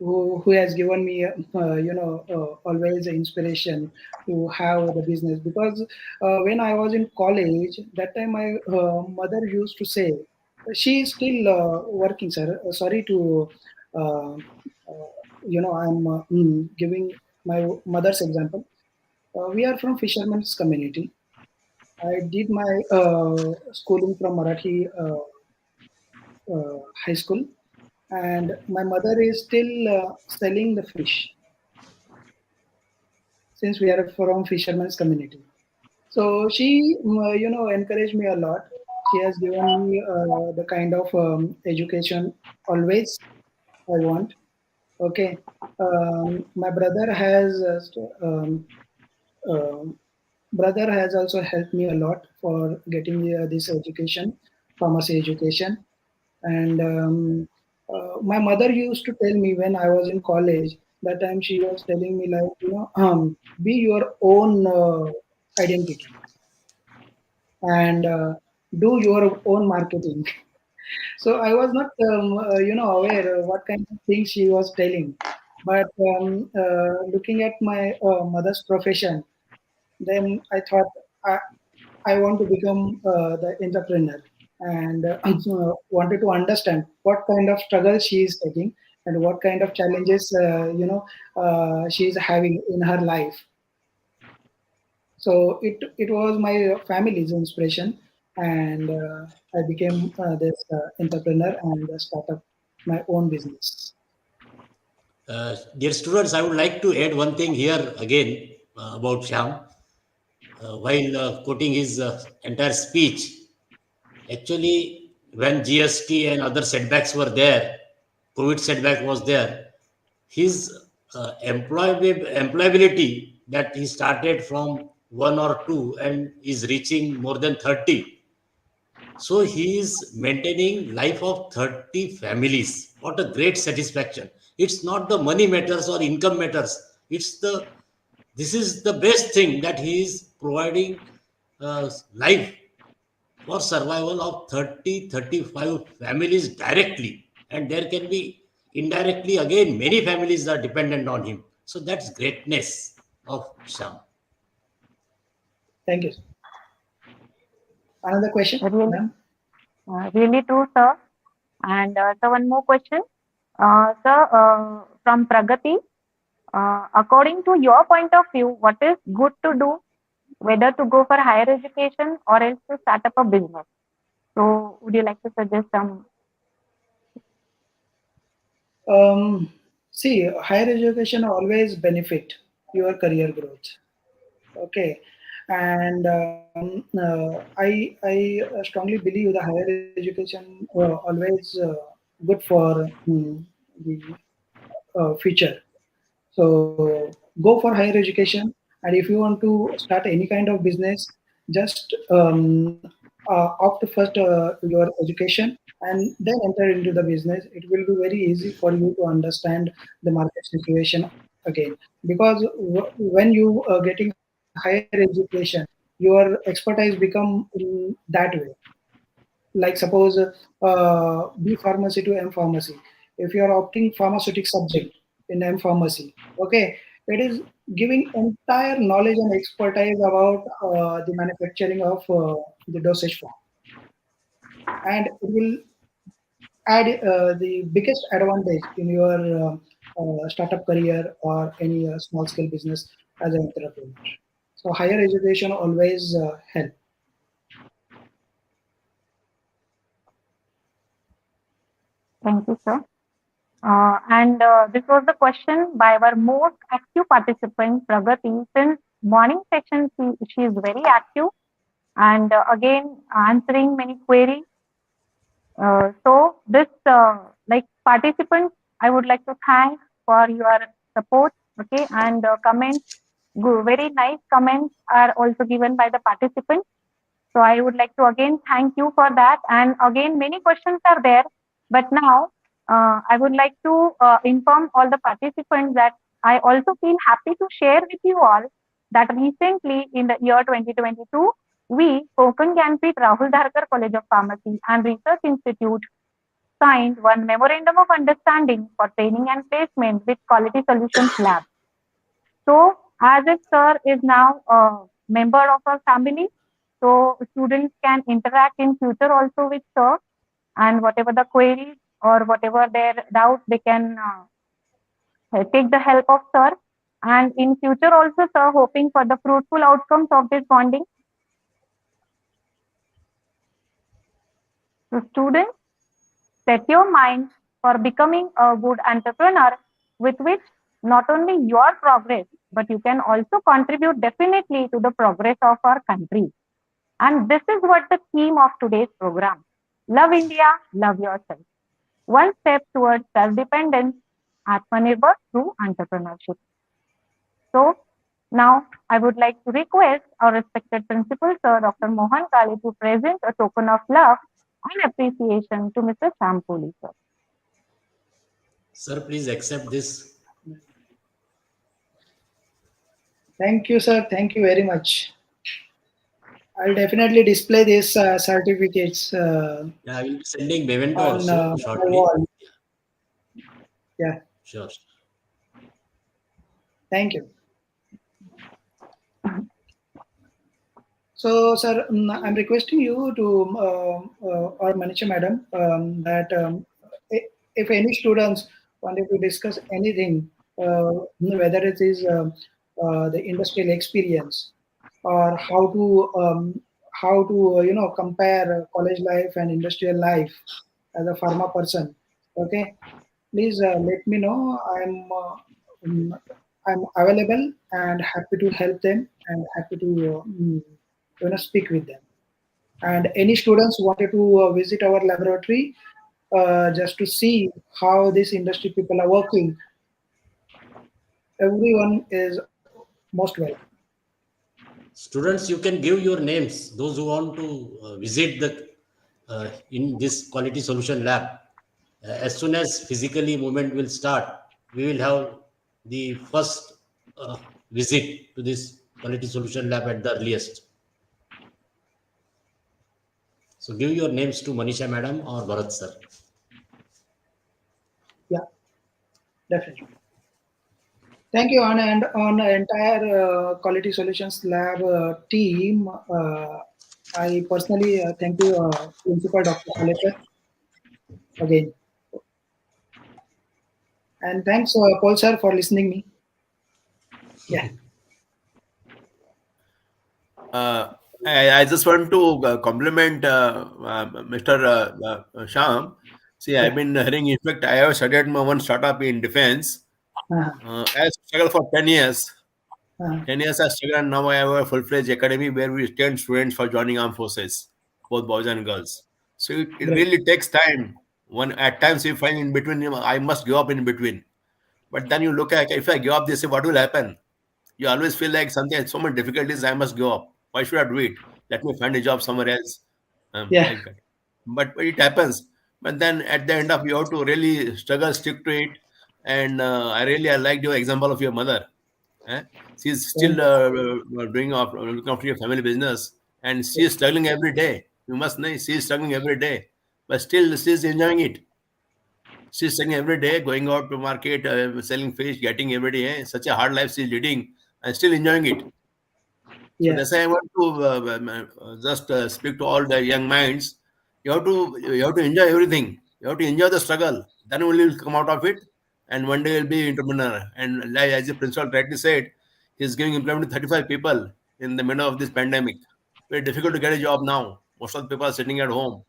who has given me always inspiration to have the business because when I was in college that time my mother used to say she is still working, sir. Sorry to uh, I'm giving my mother's example. We are from fishermen's community. I did my schooling from Marathi high school, and my mother is still selling the fish since we are from fishermen's community. So she, encouraged me a lot. She has given me the kind of education always I want. Okay. My um, brother has also helped me a lot for getting this education, pharmacy education. And my mother used to tell me when I was in college, that time she was telling me like, be your own identity and do your own marketing. So I was not, aware of what kind of things she was telling. But looking at my mother's profession, then I thought I, I want to become the entrepreneur and wanted to understand what kind of struggle she is taking and what kind of challenges she is having in her life. So it was my family's inspiration, and I became this entrepreneur and start up my own business. Dear students, I would like to add one thing here again about Shyam. While quoting his entire speech, actually, when GST and other setbacks were there, COVID setback was there, his employability that he started from one or two and is reaching more than 30. So he is maintaining life of 30 families. What a great satisfaction. It's not the money matters or income matters. It's the this is the best thing that he is providing life for survival of 30, 35 families directly. And there can be indirectly again many families are dependent on him. So that's greatness of Sham. Thank you. Another question, Really, ma'am? really true, sir. And so one more question. Sir, from Pragati, according to your point of view, what is good to do, whether to go for higher education or else to start up a business? So, would you like to suggest some? Um, see, higher education always benefit your career growth. Okay, and I strongly believe the higher education always good for the future. So go for higher education, and if you want to start any kind of business, just opt first your education and then enter into the business. It will be very easy for you to understand the market situation again. Because when you getting higher education, your expertise become in that way. Like suppose B pharmacy to M pharmacy. If you are opting pharmaceutic subject in M pharmacy, okay, it is giving entire knowledge and expertise about the manufacturing of the dosage form, and it will add the biggest advantage in your startup career or any small scale business as an entrepreneur. So higher education always help. Thank you, sir. And this was the question by our most active participant, Pragati. Since morning section, she is very active and again answering many queries. So this like participants, I would like to thank for your support. Okay, and comments, very nice comments are also given by the participants. So I would like to again thank you for that. And again, many questions are there. But now I would like to inform all the participants that I also feel happy to share with you all that recently in the year 2022, we, Konkan Gyanpit Rahul Dharkar College of Pharmacy and Research Institute, signed one memorandum of understanding for training and placement with Quality Solutions Lab. So, as if sir is now a member of our family, so students can interact in future also with sir, and whatever the queries or whatever their doubts, they can take the help of sir. And in future also, sir, hoping for the fruitful outcomes of this bonding. So, students, set your mind for becoming a good entrepreneur with which not only your progress, but you can also contribute definitely to the progress of our country. And this is what the theme of today's program. Love India, love yourself. One step towards self-dependence, Atmanirbhar through entrepreneurship. So now I would like to request our respected principal, Sir Dr. Mohan Kale, to present a token of love and appreciation to Mr. Shampoli, sir. Sir, please accept this. Thank you, sir. Thank you very much. I'll definitely display these certificates Yeah, I will be sending memento on also my shortly. wall. Yeah, Sure. thank you. So, sir, I'm requesting you to, or Manisha madam, that if any students wanted to discuss anything, whether it is the industrial experience or how to compare college life and industrial life as a pharma person, okay, please let me know. Um, I'm available and happy to help them and happy to speak with them. And any students wanted to visit our laboratory just to see how this industry people are working, everyone is most welcome. Students, you can give your names. Those who want to visit the in this quality solution lab. As soon as physically movement will start, we will have the first visit to this quality solution lab at the earliest. So give your names to Manisha madam or Bharat sir. Yeah, definitely. Thank you, and on the entire Quality Solutions Lab team. I personally thank you, Principal Dr. Kalekar, again. And thanks, Paul sir, for listening me. Yeah. I just want to compliment Mr. Sham See, I've been hearing. In fact, I have started my one startup in defense. I struggled for 10 years. 10 years I struggled, and now I have a full-fledged academy where we train students for joining armed forces, both boys and girls. So it Great. really takes time. One at times you find in between, I must give up in between. But then you look at, if I give up this, what will happen? You always feel like something, so many difficulties, I must give up. Why should I do it? Let me find a job somewhere else. Yeah. Like that. But it happens. But then at the end of, you have to really struggle, stick to it. And I like your example of your mother. Eh? She's still looking after your family business, and she is struggling every day. You must know she is struggling every day, but still she is enjoying it. She's struggling every day, going out to market, selling fish, getting every day. Such a hard life she's leading, and still enjoying it. So Yeah. that's why I want to just speak to all the young minds. You have to enjoy everything. You have to enjoy the struggle. Then only you'll come out of it, and one day you'll be entrepreneur. And like, as the principal rightly said, he's giving employment to 35 people in the middle of this pandemic. Very difficult to get a job now. Most of the people are sitting at home.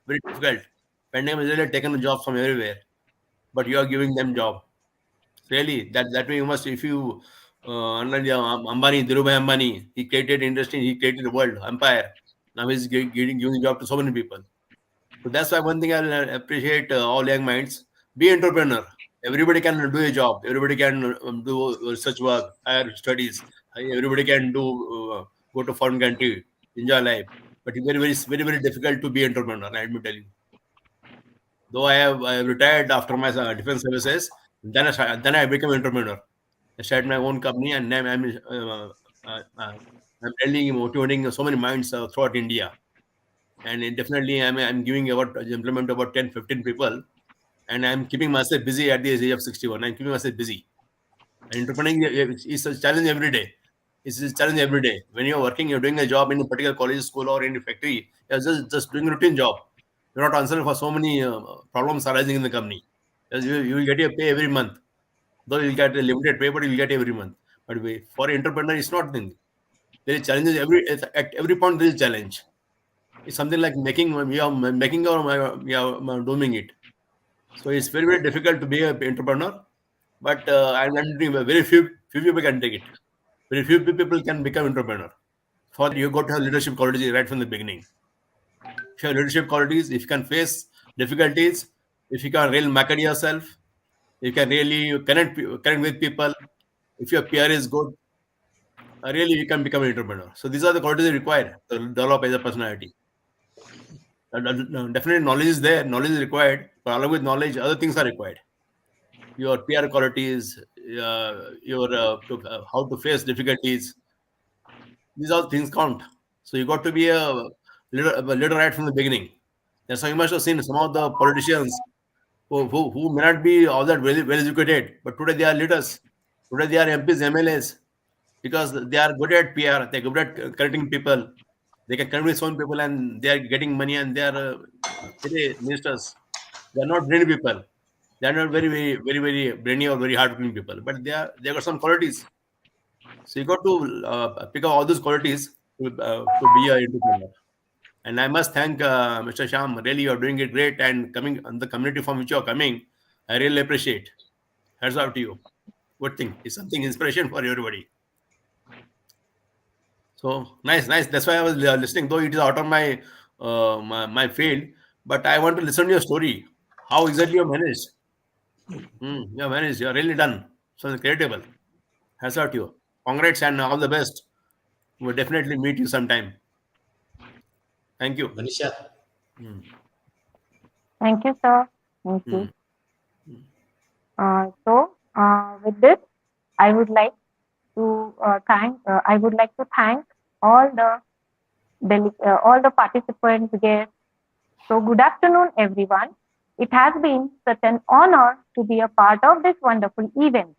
Very difficult. Pandemic has really taken jobs from everywhere, but you are giving them job. Really, that way you must. If you under Ambani, Dhirubhai Ambani, he created industry, he created the world empire. Now he's giving job to so many people. So that's why one thing I appreciate all young minds: be entrepreneur. Everybody can do a job. Everybody can do research work, higher studies. Everybody can do go to foreign country, enjoy life. But it's very difficult to be entrepreneur. Let me tell you. Though I have retired after my defense services, then I became entrepreneur. I started my own company, and now I'm really motivating so many minds throughout India. And definitely, I'm giving about implement about 10, 15 people, and I'm keeping myself busy at the age of 61. I'm keeping myself busy. And entrepreneuring is a challenge every day. It's a challenge every day. When you're working, you're doing a job in a particular college, school, or in a factory. You're just doing a routine job. You're not answering for so many problems arising in the company. You will get your pay every month. Though you'll get a limited pay, but you'll get every month. But for entrepreneur, it's not thing. There is challenges at every point. There is challenge. It's something like making or doing it. So it's very difficult to be an entrepreneur. But I'm very few people can take it. Very few people can become entrepreneur. For that, you got to have leadership qualities right from the beginning. If you have leadership qualities, if you can face difficulties, if you can really market yourself, you can really connect with people. If your PR is good, really you can become an entrepreneur. So these are the qualities required to develop as a personality. Definitely knowledge is there, knowledge is required, but along with knowledge, other things are required. Your PR qualities, your how to face difficulties. These all things count. So you got to be a leader right from the beginning. That's why you must have seen some of the politicians who may not be all that well educated, but today they are leaders. Today they are MPs, MLAs, because they are good at PR. They're good at connecting people. They can connect with some people, and they are getting money, and they are today ministers. They are not brainy people. They are not very brainy or very hardworking people, but they got some qualities. So you got to pick up all those qualities to be a entrepreneur. And I must thank Mr. Sham. Really, you are doing it great, and coming on the community from which you are coming, I really appreciate. Hats off to you. Good thing. It's something inspiration for everybody. So nice. That's why I was listening, though it is out of my field. But I want to listen to your story. How exactly you managed? You managed. You are really done. So incredible. Hats off to you. Congrats and all the best. We'll definitely meet you sometime. Thank you. Manisha, Hmm. Thank you, sir. Thank Hmm. you. With this, I would like I would like to thank all the all the participants, guests. So, good afternoon, everyone. It has been such an honor to be a part of this wonderful event.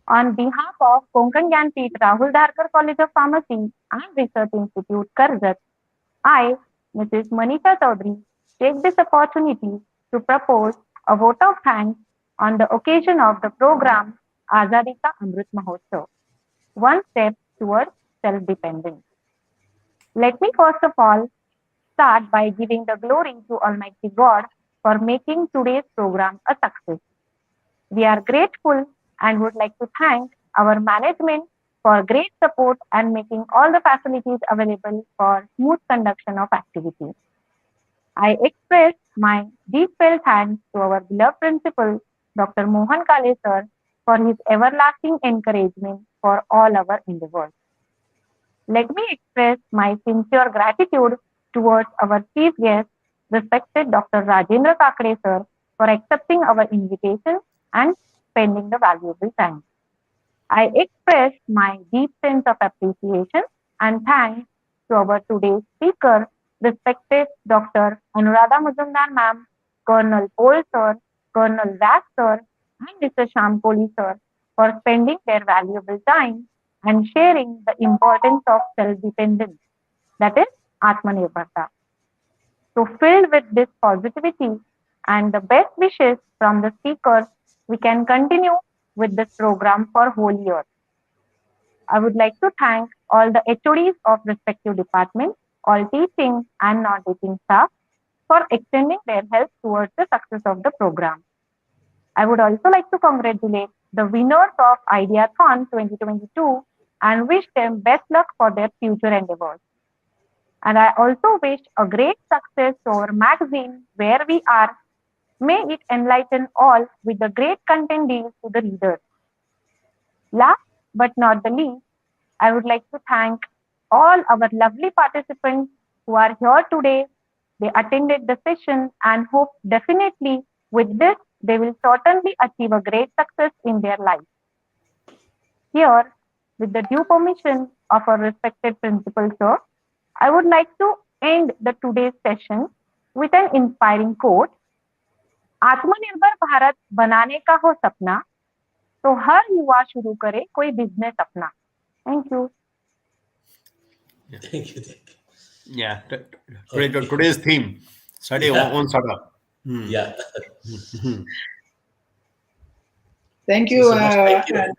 On behalf of Konkan Gyanpith Rahul Dharkar College of Pharmacy and Research Institute, Karjat, I, Mrs. Manisha Chaudhary, take this opportunity to propose a vote of thanks on the occasion of the program Azadi Ka Amrit Mahotsav, one step towards self-dependence. Let me first of all start by giving the glory to Almighty God for making today's program a success. We are grateful and would like to thank our management for great support and making all the facilities available for smooth conduction of activities. I express my deep felt thanks to our beloved principal, Dr. Mohan Kale sir, for his everlasting encouragement for all our endeavors. Let me express my sincere gratitude towards our chief guest, respected Dr. Rajendra Kakade sir, for accepting our invitation and spending the valuable time. I express my deep sense of appreciation and thanks to our today's speaker, respected Dr. Anuradha Majumdar ma'am, Colonel Paul sir, Colonel Ras sir, and Mr. Shyam Kohli sir for spending their valuable time and sharing the importance of self-dependence, that is Atmanirbharta. So filled with this positivity and the best wishes from the speakers, we can continue with this program for whole year. I would like to thank all the HODs of respective departments, all teaching and non-teaching staff for extending their help towards the success of the program. I would also like to congratulate the winners of Ideathon 2022 and wish them best luck for their future endeavors. And I also wish a great success to our magazine, Where We Are. May it enlighten all with the great content deals to the readers. Last but not the least, I would like to thank all our lovely participants who are here today. They attended the session and hope definitely with this, they will certainly achieve a great success in their life. Here, with the due permission of our respected principal sir, I would like to end the today's session with an inspiring quote. आत्मनिर्भर भारत बनाने का हो सपना तो हर युवा शुरू करे कोई बिजनेस अपना. Thank you. Thank you. Yeah. Today's theme, study own startup. Yeah. Thank you. So much. Thank you. And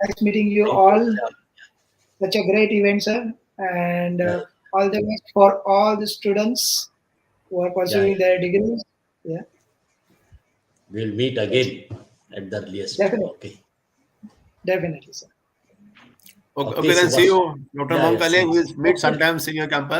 nice meeting you all. Such a great event, sir. And all the best for all the students who are pursuing their degrees. Yeah. We'll meet again at the earliest. Definitely. Okay. Definitely, sir. Okay, then see you, Dr. Yeah, Mohan Kale. see you. We'll meet sometimes in your campus.